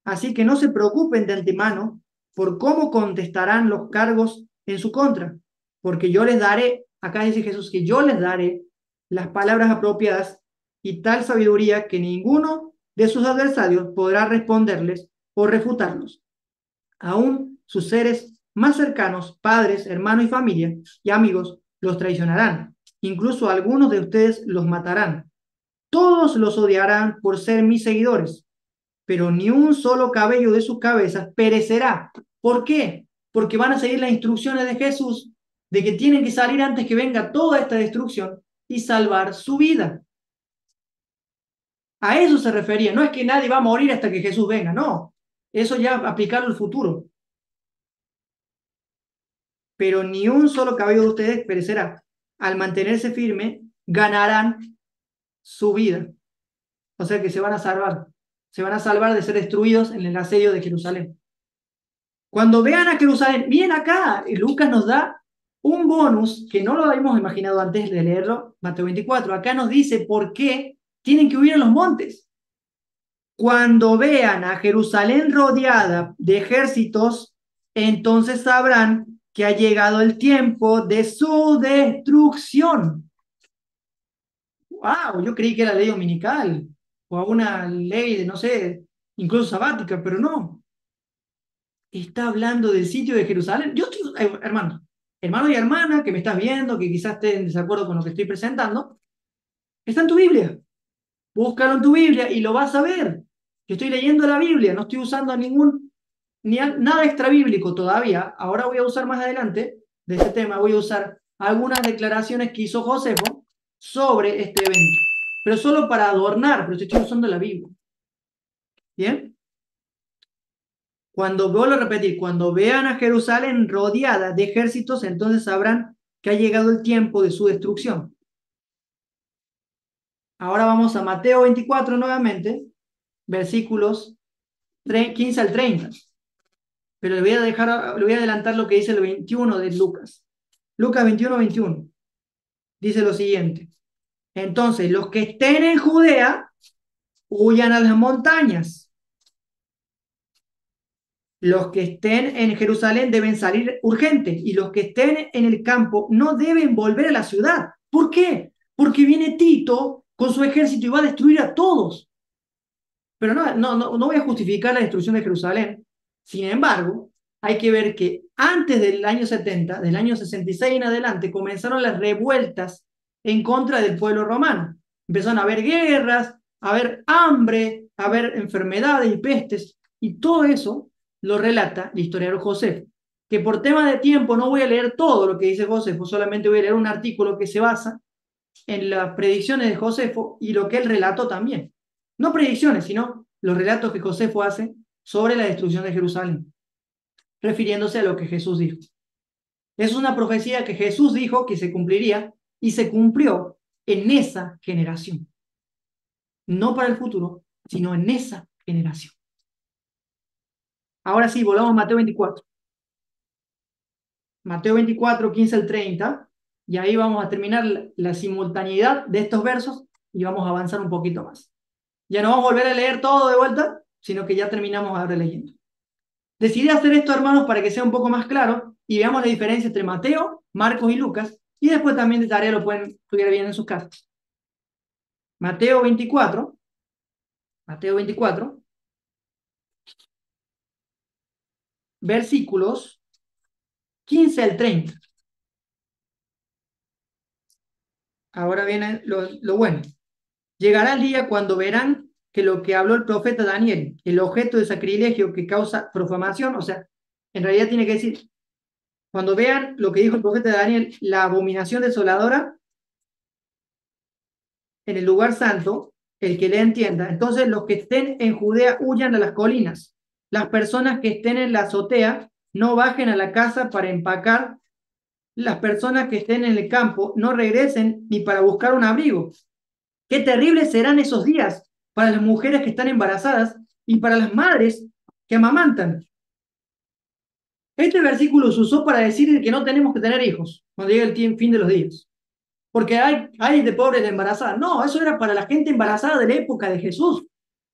Así que no se preocupen de antemano por cómo contestarán los cargos en su contra, porque yo les daré, acá dice Jesús, que yo les daré las palabras apropiadas y tal sabiduría que ninguno de sus adversarios podrá responderles o refutarlos. Aún sus seres más cercanos, padres, hermanos y familia y amigos, los traicionarán. Incluso algunos de ustedes los matarán. Todos los odiarán por ser mis seguidores, pero ni un solo cabello de sus cabezas perecerá. ¿Por qué? Porque van a seguir las instrucciones de Jesús de que tienen que salir antes que venga toda esta destrucción y salvar su vida. A eso se refería. No es que nadie va a morir hasta que Jesús venga, no. Eso ya aplicarlo al futuro. Pero ni un solo cabello de ustedes perecerá. Al mantenerse firme, ganarán su vida. O sea que se van a salvar. Se van a salvar de ser destruidos en el asedio de Jerusalén. Cuando vean a Jerusalén, miren acá, Lucas nos da un bonus que no lo habíamos imaginado antes de leerlo, Mateo 24. Acá nos dice por qué tienen que huir a los montes. Cuando vean a Jerusalén rodeada de ejércitos, entonces sabrán que ha llegado el tiempo de su destrucción. ¡Wow! Yo creí que era ley dominical o una ley de, no sé, incluso sabática, pero no. Está hablando del sitio de Jerusalén. Yo estoy, hermano y hermana que me estás viendo, que quizás estés en desacuerdo con lo que estoy presentando, está en tu Biblia. Búscalo en tu Biblia y lo vas a ver. Yo estoy leyendo la Biblia, no estoy usando nada extra bíblico todavía. Ahora voy a usar más adelante de este tema, voy a usar algunas declaraciones que hizo Josefo sobre este evento, pero solo para adornar, pero estoy usando la Biblia. ¿Bien? Vuelvo a repetir, cuando vean a Jerusalén rodeada de ejércitos, entonces sabrán que ha llegado el tiempo de su destrucción. Ahora vamos a Mateo 24 nuevamente, versículos 15 al 30. Pero le voy a adelantar lo que dice el 21 de Lucas. Lucas 21, 21. Dice lo siguiente. Entonces, los que estén en Judea, huyan a las montañas. Los que estén en Jerusalén deben salir urgente y los que estén en el campo no deben volver a la ciudad. ¿Por qué? Porque viene Tito con su ejército y va a destruir a todos. Pero no voy a justificar la destrucción de Jerusalén. Sin embargo, hay que ver que antes del año 70, del año 66 en adelante, comenzaron las revueltas en contra del pueblo romano. Empezaron a haber guerras, a haber hambre, a haber enfermedades y pestes, y todo eso lo relata el historiador Josefo. Que por tema de tiempo no voy a leer todo lo que dice Josefo, solamente voy a leer un artículo que se basa en las predicciones de Josefo y lo que él relató también. No predicciones, sino los relatos que Josefo hace sobre la destrucción de Jerusalén, refiriéndose a lo que Jesús dijo. Es una profecía que Jesús dijo que se cumpliría y se cumplió en esa generación. No para el futuro, sino en esa generación. Ahora sí, volvamos a Mateo 24. Mateo 24, 15 al 30, y ahí vamos a terminar la simultaneidad de estos versos y vamos a avanzar un poquito más. Ya no vamos a volver a leer todo de vuelta, sino que ya terminamos ahora leyendo. Decidí hacer esto, hermanos, para que sea un poco más claro y veamos la diferencia entre Mateo, Marcos y Lucas, y después también de tarea lo pueden estudiar bien en sus casas. Mateo 24, Mateo 24, versículos 15 al 30. Ahora viene lo bueno. Llegará el día cuando verán que lo que habló el profeta Daniel, el objeto de sacrilegio que causa profanación, o sea, en realidad tiene que decir, cuando vean lo que dijo el profeta Daniel, la abominación desoladora en el lugar santo, el que le entienda. Entonces, los que estén en Judea huyan a las colinas. Las personas que estén en la azotea no bajen a la casa para empacar. Las personas que estén en el campo no regresen ni para buscar un abrigo. Qué terribles serán esos días para las mujeres que están embarazadas y para las madres que amamantan. Este versículo se usó para decir que no tenemos que tener hijos cuando llegue el fin de los días. Porque hay de pobres de embarazadas. No, eso era para la gente embarazada de la época de Jesús,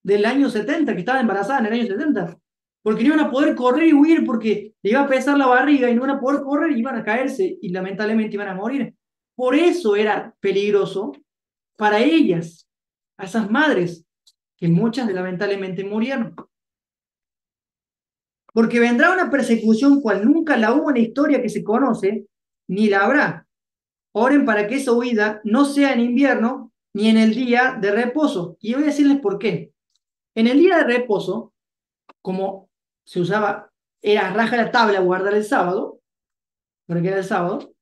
del año 70, que estaba embarazada en el año 70. Porque no iban a poder correr y huir porque le iba a pesar la barriga y no iban a poder correr y iban a caerse y lamentablemente iban a morir. Por eso era peligroso para ellas, a esas madres, que muchas lamentablemente murieron. Porque vendrá una persecución cual nunca la hubo en la historia que se conoce, ni la habrá. Oren para que esa huida no sea en invierno ni en el día de reposo. Y voy a decirles por qué. En el día de reposo, como se usaba, era raja la tabla guardar el sábado, porque era el sábado,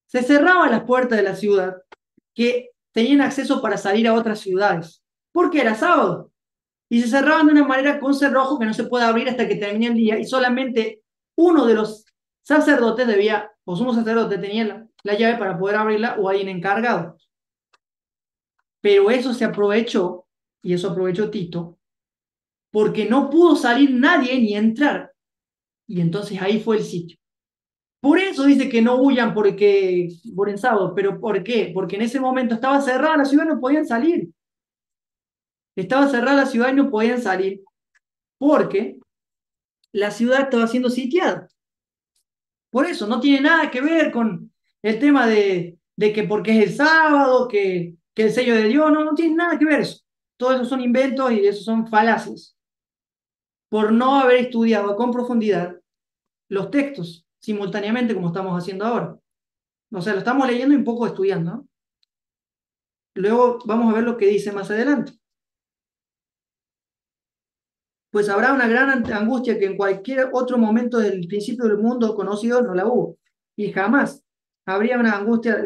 se cerraban las puertas de la ciudad que tenían acceso para salir a otras ciudades, porque era sábado. Y se cerraban de una manera con cerrojo que no se puede abrir hasta que termine el día y solamente uno de los sacerdotes debía, o sumo sacerdote tenía la llave para poder abrirla o alguien encargado. Pero eso se aprovechó, y eso aprovechó Tito, porque no pudo salir nadie ni entrar. Y entonces ahí fue el sitio. Por eso dice que no huyan porque, por el sábado, pero ¿por qué? Porque en ese momento estaba cerrada la ciudad y no podían salir. Estaba cerrada la ciudad y no podían salir porque la ciudad estaba siendo sitiada. Por eso, no tiene nada que ver con el tema de que porque es el sábado, que el sello de Dios, no tiene nada que ver eso. Todo eso son inventos y eso son falacias. Por no haber estudiado con profundidad los textos simultáneamente como estamos haciendo ahora. O sea, lo estamos leyendo y un poco estudiando, ¿no? Luego vamos a ver lo que dice más adelante. Pues habrá una gran angustia que en cualquier otro momento del principio del mundo conocido no la hubo. Y jamás habría una angustia.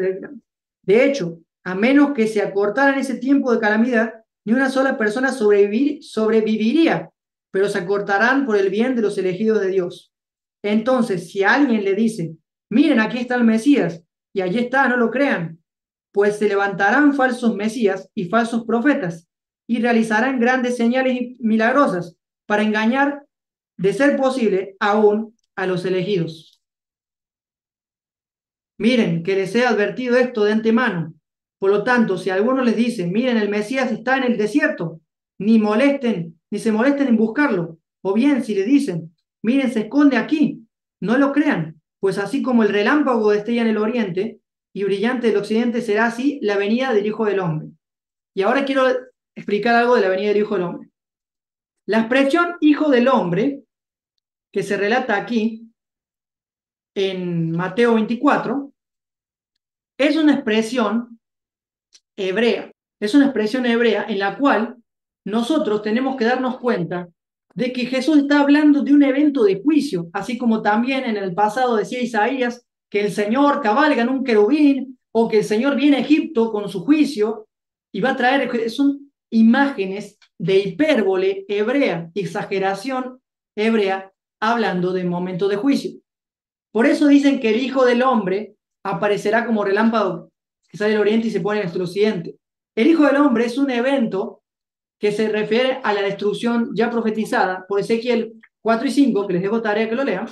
De hecho, a menos que se acortara en ese tiempo de calamidad, ni una sola persona sobreviviría, pero se acortarán por el bien de los elegidos de Dios. Entonces, si alguien le dice, miren, aquí está el Mesías, y allí está, no lo crean, pues se levantarán falsos Mesías y falsos profetas, y realizarán grandes señales milagrosas para engañar, de ser posible, aún a los elegidos. Miren, que les he advertido esto de antemano. Por lo tanto, si alguno les dice, miren, el Mesías está en el desierto, ni se molesten en buscarlo. O bien, si le dicen, miren, se esconde aquí, no lo crean, pues así como el relámpago destella en el oriente y brillante del occidente, será así la venida del Hijo del Hombre. Y ahora quiero explicar algo de la venida del Hijo del Hombre. La expresión Hijo del Hombre, que se relata aquí en Mateo 24, es una expresión hebrea. Es una expresión hebrea en la cual nosotros tenemos que darnos cuenta de que Jesús está hablando de un evento de juicio, así como también en el pasado decía Isaías que el Señor cabalga en un querubín o que el Señor viene a Egipto con su juicio y va a traer, son imágenes de hipérbole hebrea, exageración hebrea, hablando de momento de juicio. Por eso dicen que el Hijo del Hombre aparecerá como relámpago que sale del oriente y se pone en el occidente. El Hijo del Hombre es un evento que se refiere a la destrucción ya profetizada por Ezequiel 4 y 5, que les dejo tarea que lo lean,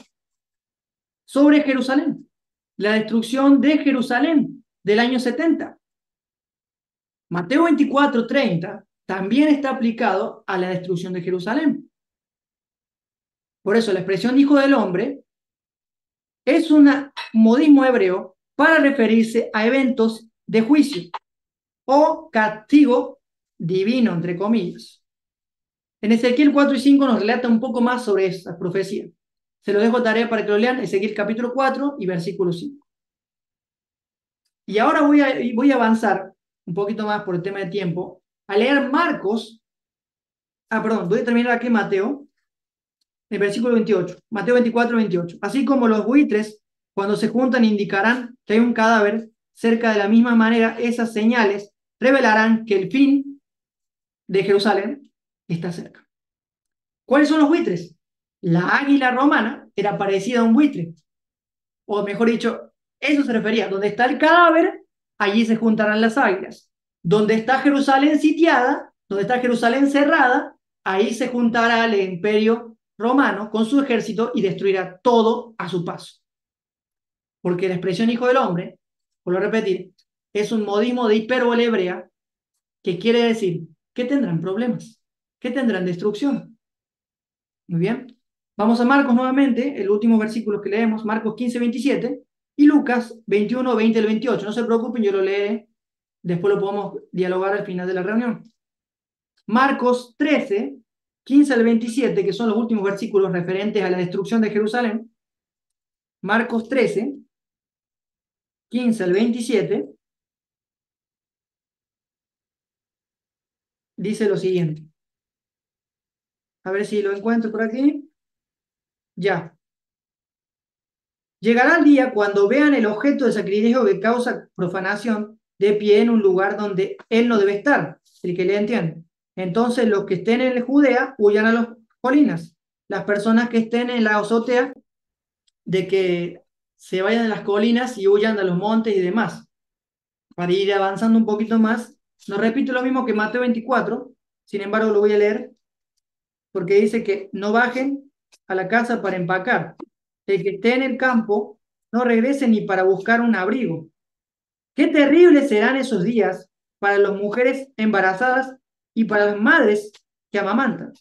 sobre Jerusalén. La destrucción de Jerusalén del año 70. Mateo 24, 30 también está aplicado a la destrucción de Jerusalén. Por eso la expresión hijo del hombre es un modismo hebreo para referirse a eventos de juicio o castigo divino, entre comillas. En Ezequiel 4 y 5 nos relata un poco más sobre esa profecía. Se lo dejo tarea para que lo lean, Ezequiel capítulo 4 y versículo 5. Y ahora voy a avanzar un poquito más por el tema de tiempo, a leer Marcos, perdón, voy a terminar aquí Mateo, el versículo 28, Mateo 24, 28. Así como los buitres, cuando se juntan, indicarán que hay un cadáver, cerca de la misma manera, esas señales revelarán que el fin de Jerusalén está cerca. ¿Cuáles son los buitres? La águila romana era parecida a un buitre, o mejor dicho, eso se refería, donde está el cadáver, allí se juntarán las águilas. Donde está Jerusalén sitiada, donde está Jerusalén cerrada, ahí se juntará el imperio romano con su ejército y destruirá todo a su paso. Porque la expresión hijo del hombre, por lo repetir, es un modismo de hipérbole hebrea que quiere decir que tendrán problemas, que tendrán destrucción. Muy bien. Vamos a Marcos nuevamente, el último versículo que leemos, Marcos 15, 27, y Lucas 21, 20 al 28. No se preocupen, yo lo leeré, después lo podemos dialogar al final de la reunión. Marcos 13, 15 al 27, que son los últimos versículos referentes a la destrucción de Jerusalén. Marcos 13, 15 al 27, dice lo siguiente. A ver si lo encuentro por aquí. Ya. Llegará el día cuando vean el objeto de sacrilegio que causa profanación de pie en un lugar donde él no debe estar, el que le entiende. Entonces los que estén en Judea huyan a las colinas. Las personas que estén en la azotea, de que se vayan a las colinas y huyan a los montes y demás. Para ir avanzando un poquito más, no repito lo mismo que Mateo 24, sin embargo lo voy a leer, porque dice que no bajen a la casa para empacar. El que esté en el campo no regrese ni para buscar un abrigo. Qué terribles serán esos días para las mujeres embarazadas y para las madres que amamantan.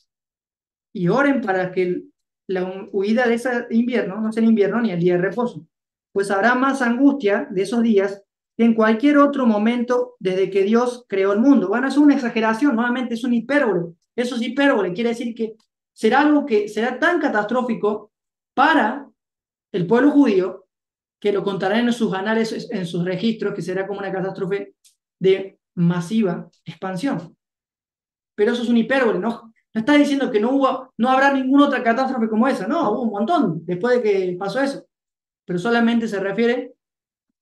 Y oren para que la huida de ese invierno no sea el invierno ni el día de reposo, pues habrá más angustia de esos días que en cualquier otro momento desde que Dios creó el mundo. Bueno, es una exageración, nuevamente es un hipérbole. Eso es hipérbole, quiere decir que será algo que será tan catastrófico para el pueblo judío que lo contarán en sus anales, en sus registros, que será como una catástrofe de masiva expansión. Pero eso es un hipérbole, ¿no? No está diciendo que no habrá ninguna otra catástrofe como esa, no, hubo un montón después de que pasó eso, pero solamente se refiere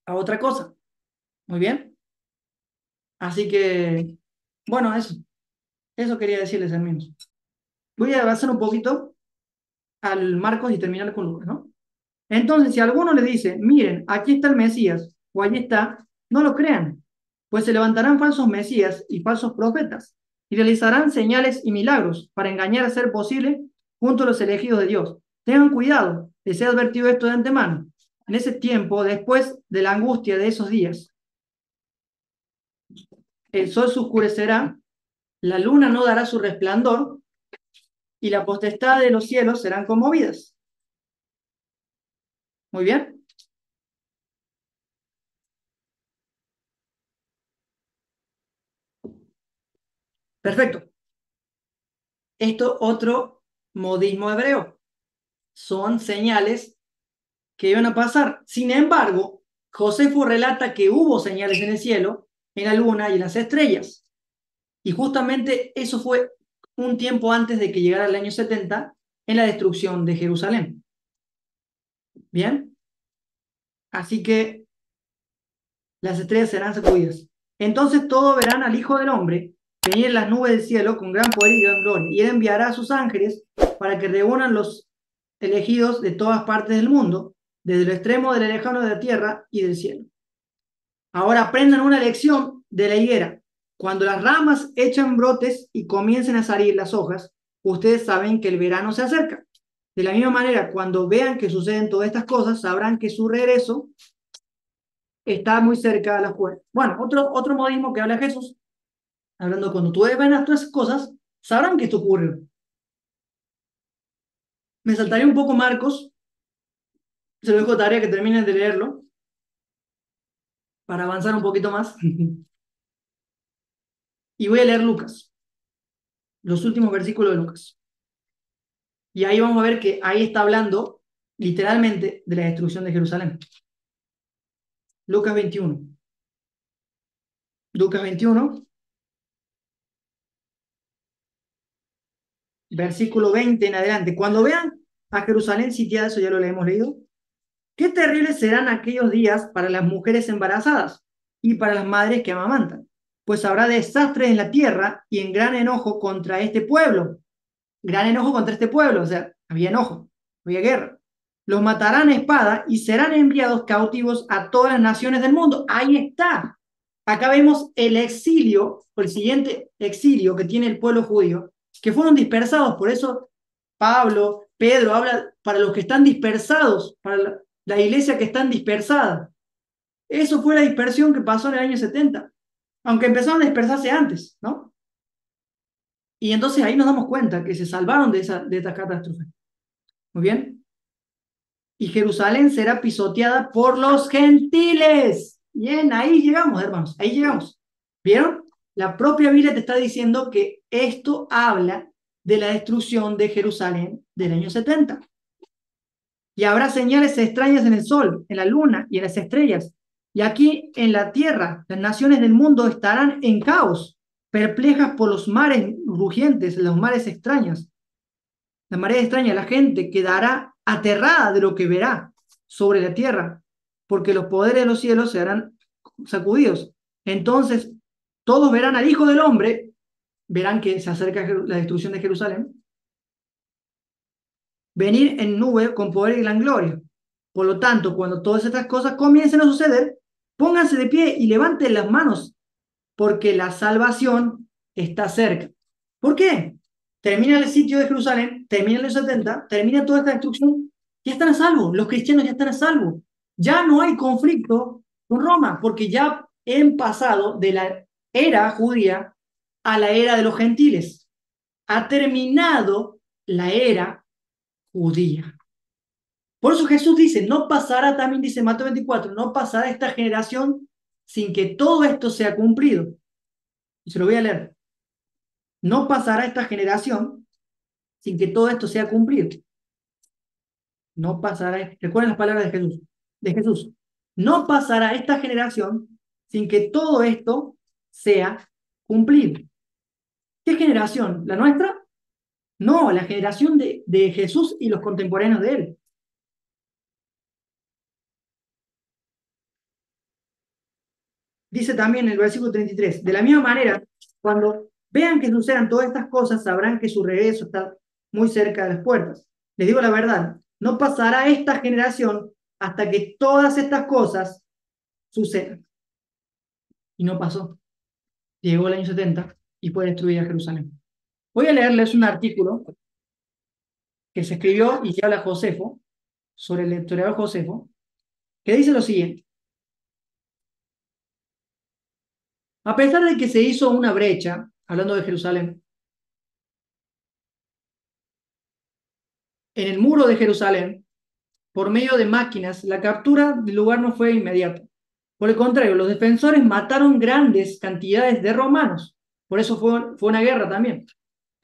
a otra cosa. Muy bien. Así que, bueno, eso quería decirles, hermanos. Voy a avanzar un poquito al Marcos y terminar con Lucas, ¿no? Entonces, si alguno le dice, miren, aquí está el Mesías, o allí está, no lo crean, pues se levantarán falsos Mesías y falsos profetas, y realizarán señales y milagros para engañar a ser posible junto a los elegidos de Dios. Tengan cuidado, les he advertido esto de antemano. En ese tiempo, después de la angustia de esos días, el sol se oscurecerá, la luna no dará su resplandor, y la potestad de los cielos serán conmovidas. Muy bien. Perfecto. Esto otro modismo hebreo. Son señales que iban a pasar. Sin embargo, Josefo relata que hubo señales en el cielo, en la luna y en las estrellas. Y justamente eso fue un tiempo antes de que llegara el año 70 en la destrucción de Jerusalén. Bien. Así que las estrellas serán sacudidas. Entonces todos verán al Hijo del Hombre venir en las nubes del cielo con gran poder y gran gloria. Y él enviará a sus ángeles para que reúnan los elegidos de todas partes del mundo, desde el extremo del lejano de la tierra y del cielo. Ahora aprendan una lección de la higuera. Cuando las ramas echan brotes y comiencen a salir las hojas, ustedes saben que el verano se acerca. De la misma manera, cuando vean que suceden todas estas cosas, sabrán que su regreso está muy cerca de las puertas. Bueno, otro modismo que habla Jesús hablando cuando tú veas todas esas cosas, sabrán que esto ocurrió. Me saltaría un poco Marcos, se lo dejo de tarea que terminen de leerlo, para avanzar un poquito más. Y voy a leer Lucas, los últimos versículos de Lucas. Y ahí vamos a ver que ahí está hablando literalmente de la destrucción de Jerusalén. Lucas 21. Lucas 21, versículo 20 en adelante. Cuando vean a Jerusalén sitiada, eso ya lo hemos leído, qué terribles serán aquellos días para las mujeres embarazadas y para las madres que amamantan, pues habrá desastre en la tierra y en gran enojo contra este pueblo. Gran enojo contra este pueblo, o sea, había enojo, había guerra. Los matarán a espada y serán enviados cautivos a todas las naciones del mundo. Ahí está. Acá vemos el exilio, o el siguiente exilio que tiene el pueblo judío, que fueron dispersados. Por eso Pablo, Pedro habla para los que están dispersados, para la iglesia que están dispersada. Eso fue la dispersión que pasó en el año 70, aunque empezaron a dispersarse antes, ¿no? Y entonces ahí nos damos cuenta que se salvaron de esta catástrofe. Muy bien. Y Jerusalén será pisoteada por los gentiles. Bien, ahí llegamos, hermanos, ahí llegamos. ¿Vieron? La propia Biblia te está diciendo que esto habla de la destrucción de Jerusalén del año 70. Y habrá señales extrañas en el sol, en la luna y en las estrellas. Y aquí en la tierra, las naciones del mundo estarán en caos, perplejas por los mares rugientes, los mares extraños. La marea extraña, la gente quedará aterrada de lo que verá sobre la tierra, porque los poderes de los cielos se harán sacudidos. Entonces, todos verán al Hijo del Hombre, verán que se acerca la destrucción de Jerusalén, venir en nube con poder y gran gloria. Por lo tanto, cuando todas estas cosas comiencen a suceder, pónganse de pie y levanten las manos, porque la salvación está cerca. ¿Por qué? Termina el sitio de Jerusalén, termina el 70, termina toda esta destrucción, ya están a salvo, los cristianos ya están a salvo. Ya no hay conflicto con Roma, porque ya han pasado de la era judía a la era de los gentiles. Ha terminado la era judía. Por eso Jesús dice, no pasará, también dice Mateo 24, no pasará esta generación sin que todo esto sea cumplido. Y se lo voy a leer. No pasará esta generación sin que todo esto sea cumplido. No pasará, recuerden las palabras de Jesús. No pasará esta generación sin que todo esto sea cumplido. ¿Qué generación? ¿La nuestra? No, la generación de Jesús y los contemporáneos de él. Dice también en el versículo 33, de la misma manera, cuando vean que sucedan todas estas cosas, sabrán que su regreso está muy cerca de las puertas. Les digo la verdad, no pasará esta generación hasta que todas estas cosas sucedan. Y no pasó. Llegó el año 70 y fue destruida Jerusalén. Voy a leerles un artículo que se escribió y que habla Josefo, sobre el historiador Josefo, que dice lo siguiente. A pesar de que se hizo una brecha, hablando de Jerusalén, en el muro de Jerusalén, por medio de máquinas, la captura del lugar no fue inmediata. Por el contrario, los defensores mataron grandes cantidades de romanos. Por eso fue una guerra también.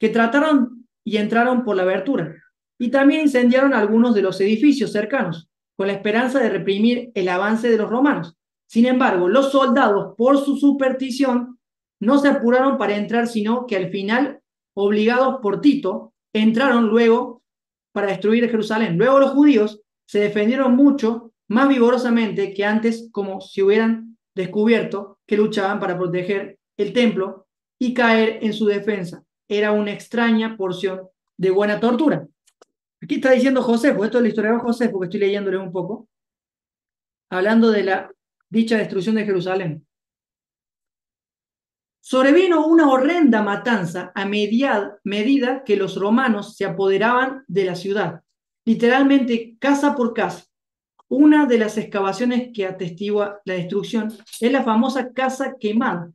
Que trataron y entraron por la abertura. Y también incendiaron algunos de los edificios cercanos, con la esperanza de reprimir el avance de los romanos. Sin embargo, los soldados, por su superstición, no se apuraron para entrar, sino que al final, obligados por Tito, entraron luego para destruir Jerusalén. Luego los judíos se defendieron mucho más vigorosamente que antes, como si hubieran descubierto que luchaban para proteger el templo y caer en su defensa. Era una extraña porción de buena tortura. Aquí está diciendo Josefo, esto es el historiador Josefo, que estoy leyéndole un poco, hablando de la dicha destrucción de Jerusalén. Sobrevino una horrenda matanza a medida que los romanos se apoderaban de la ciudad, literalmente casa por casa. Una de las excavaciones que atestigua la destrucción es la famosa casa quemada,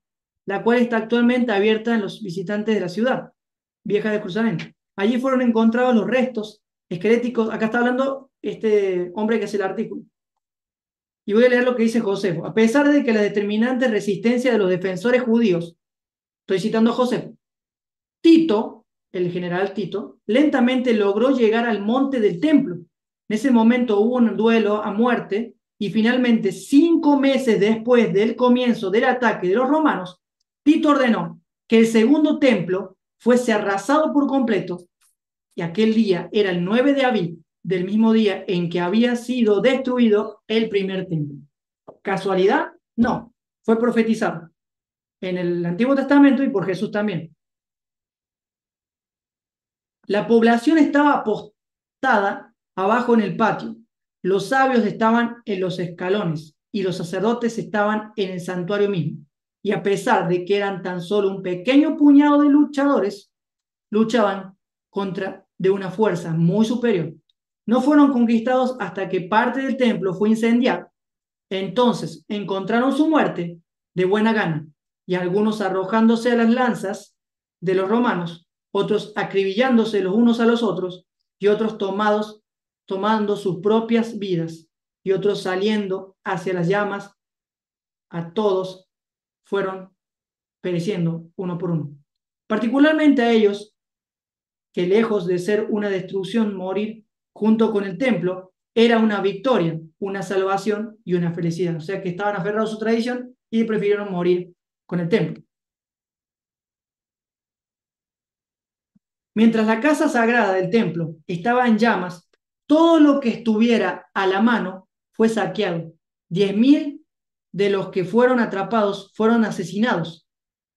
la cual está actualmente abierta a los visitantes de la ciudad vieja de Jerusalén. Allí fueron encontrados los restos esqueléticos. Acá está hablando este hombre que hace el artículo. Y voy a leer lo que dice Josefo. A pesar de que la determinante resistencia de los defensores judíos, estoy citando a Josefo, Tito, el general Tito, lentamente logró llegar al monte del templo. En ese momento hubo un duelo a muerte y finalmente, 5 meses después del comienzo del ataque de los romanos, Tito ordenó que el segundo templo fuese arrasado por completo, y aquel día era el 9 de abril del mismo día en que había sido destruido el primer templo. ¿Casualidad? No, fue profetizado en el Antiguo Testamento y por Jesús también. La población estaba apostada abajo en el patio. Los sabios estaban en los escalones y los sacerdotes estaban en el santuario mismo. Y a pesar de que eran tan solo un pequeño puñado de luchadores, luchaban contra de una fuerza muy superior. No fueron conquistados hasta que parte del templo fue incendiado. Entonces encontraron su muerte de buena gana, y algunos arrojándose a las lanzas de los romanos, otros acribillándose los unos a los otros, y otros tomando sus propias vidas, y otros saliendo hacia las llamas. A todos fueron pereciendo uno por uno. Particularmente a ellos, que lejos de ser una destrucción, morir junto con el templo, era una victoria, una salvación y una felicidad. O sea que estaban aferrados a su tradición y prefirieron morir con el templo. Mientras la casa sagrada del templo estaba en llamas, todo lo que estuviera a la mano fue saqueado. 10.000 de los que fueron atrapados fueron asesinados.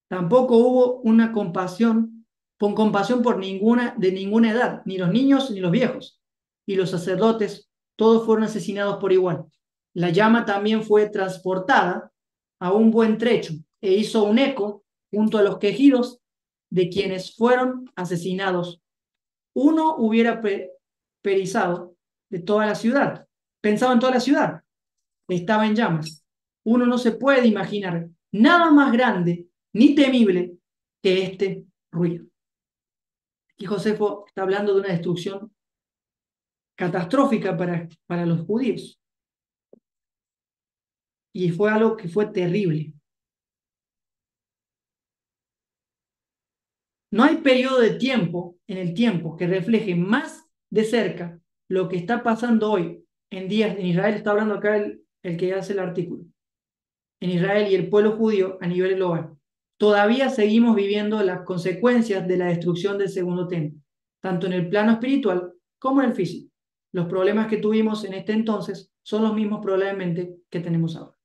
Tampoco hubo una compasión por ninguna edad, ni los niños ni los viejos. Y los sacerdotes, todos fueron asesinados por igual. La llama también fue transportada a un buen trecho e hizo un eco junto a los quejidos de quienes fueron asesinados. Uno hubiera perizado de toda la ciudad, pensado en toda la ciudad, estaba en llamas. Uno no se puede imaginar nada más grande ni temible que este ruido. Aquí Josefo está hablando de una destrucción catastrófica para los judíos. Y fue algo que fue terrible. No hay periodo de tiempo en el tiempo que refleje más de cerca lo que está pasando hoy en días en Israel. Está hablando acá el que hace el artículo. En Israel y el pueblo judío a nivel global. Todavía seguimos viviendo las consecuencias de la destrucción del segundo templo, tanto en el plano espiritual como en el físico. Los problemas que tuvimos en este entonces son los mismos probablemente que tenemos ahora.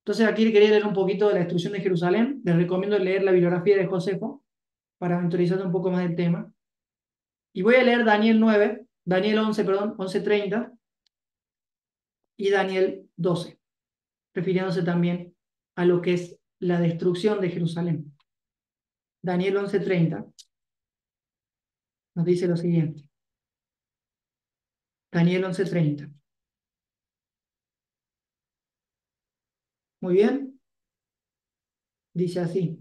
Entonces aquí quería leer un poquito de la destrucción de Jerusalén. Les recomiendo leer la bibliografía de Josefo para aventurizar un poco más del tema. Y voy a leer Daniel 9, Daniel 11, perdón, 11:30 y Daniel 12, refiriéndose también a lo que es la destrucción de Jerusalén. Daniel 11:30 nos dice lo siguiente. Daniel 11:30. Muy bien. Dice así.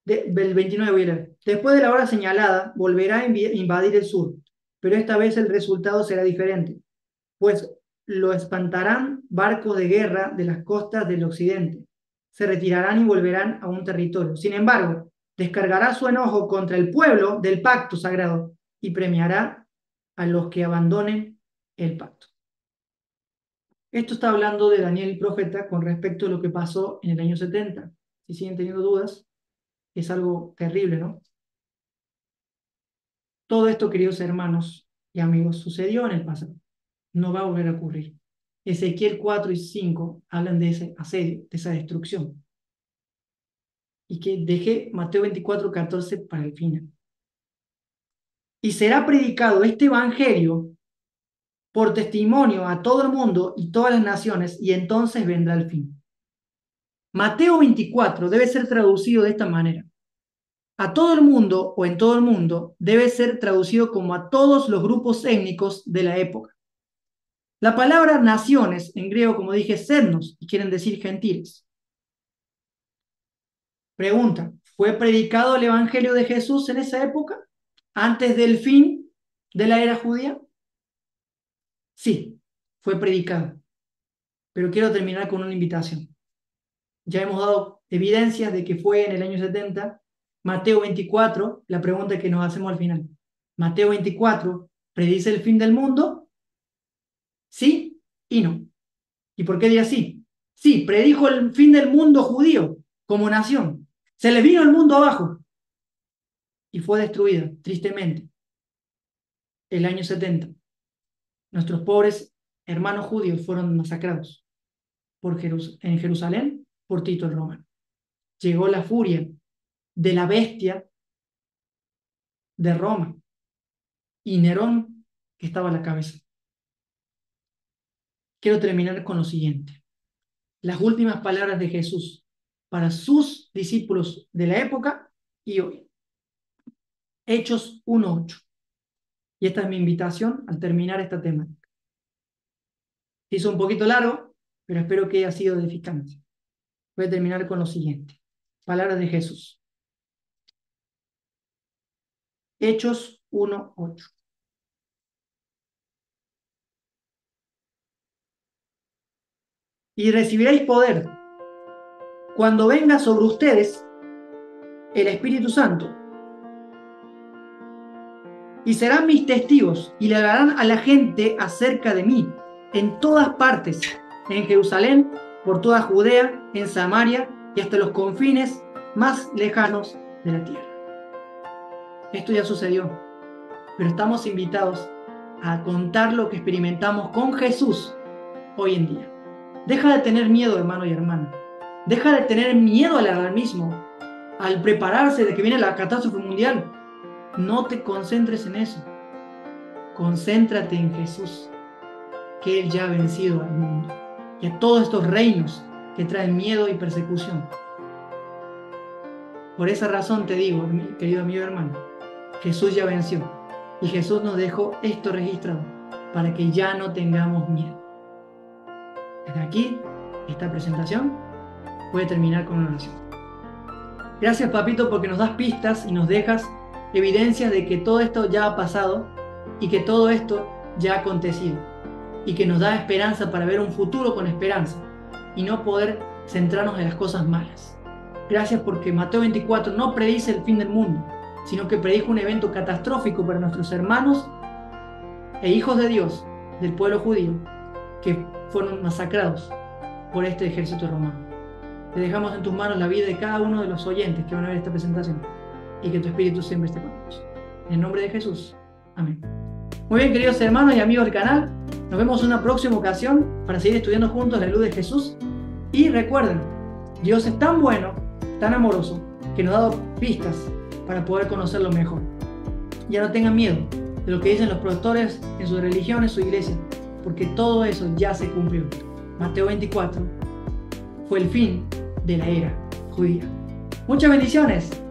El 29 voy a leer. Después de la hora señalada, volverá a invadir el sur, pero esta vez el resultado será diferente, pues lo espantarán barcos de guerra de las costas del occidente. Se retirarán y volverán a un territorio. Sin embargo, descargará su enojo contra el pueblo del pacto sagrado y premiará a los que abandonen el pacto. Esto está hablando de Daniel el profeta con respecto a lo que pasó en el año 70. Si siguen teniendo dudas, es algo terrible, ¿no? Todo esto, queridos hermanos y amigos, sucedió en el pasado. No va a volver a ocurrir. Ezequiel 4 y 5 hablan de ese asedio, de esa destrucción. Y que dejé Mateo 24:14 para el final. Y será predicado este evangelio por testimonio a todo el mundo y todas las naciones, y entonces vendrá el fin. Mateo 24 debe ser traducido de esta manera. A todo el mundo o en todo el mundo debe ser traducido como a todos los grupos étnicos de la época. La palabra naciones en griego, como dije, es etnos, y quieren decir gentiles. Pregunta, ¿fue predicado el Evangelio de Jesús en esa época? ¿Antes del fin de la era judía? Sí, fue predicado. Pero quiero terminar con una invitación. Ya hemos dado evidencias de que fue en el año 70. Mateo 24, la pregunta que nos hacemos al final. Mateo 24, ¿predice el fin del mundo? Sí y no. ¿Y por qué diría sí? Sí, predijo el fin del mundo judío como nación. Se les vino el mundo abajo y fue destruida, tristemente, el año 70. Nuestros pobres hermanos judíos fueron masacrados en Jerusalén por Tito el Romano. Llegó la furia de la bestia de Roma y Nerón, que estaba a la cabeza. Quiero terminar con lo siguiente. Las últimas palabras de Jesús para sus discípulos de la época y hoy. Hechos 1:8. Y esta es mi invitación al terminar esta temática. Se hizo un poquito largo, pero espero que haya sido edificante. Voy a terminar con lo siguiente. Palabras de Jesús. Hechos 1:8. Y recibiréis poder cuando venga sobre ustedes el Espíritu Santo. Y serán mis testigos y le hablarán a la gente acerca de mí en todas partes, en Jerusalén, por toda Judea, en Samaria y hasta los confines más lejanos de la tierra. Esto ya sucedió, pero estamos invitados a contar lo que experimentamos con Jesús hoy en día. Deja de tener miedo, hermano y hermana. Deja de tener miedo al alarmismo, al prepararse de que viene la catástrofe mundial. No te concentres en eso. Concéntrate en Jesús, que Él ya ha vencido al mundo y a todos estos reinos que traen miedo y persecución. Por esa razón te digo, querido amigo y hermano, Jesús ya venció y Jesús nos dejó esto registrado para que ya no tengamos miedo. Desde aquí, esta presentación puede terminar con una oración. Gracias, papito, porque nos das pistas y nos dejas evidencias de que todo esto ya ha pasado y que todo esto ya ha acontecido y que nos da esperanza para ver un futuro con esperanza y no poder centrarnos en las cosas malas. Gracias porque Mateo 24 no predice el fin del mundo, sino que predijo un evento catastrófico para nuestros hermanos e hijos de Dios del pueblo judío que fueron masacrados por este ejército romano. Te dejamos en tus manos la vida de cada uno de los oyentes que van a ver esta presentación y que tu Espíritu siempre esté con nosotros. En el nombre de Jesús. Amén. Muy bien, queridos hermanos y amigos del canal, nos vemos en una próxima ocasión para seguir estudiando juntos la luz de Jesús. Y recuerden, Dios es tan bueno, tan amoroso, que nos ha dado pistas para poder conocerlo mejor. Ya no tengan miedo de lo que dicen los pastores en su religión, en su iglesia, porque todo eso ya se cumplió. Mateo 24 fue el fin de la era judía. Muchas bendiciones.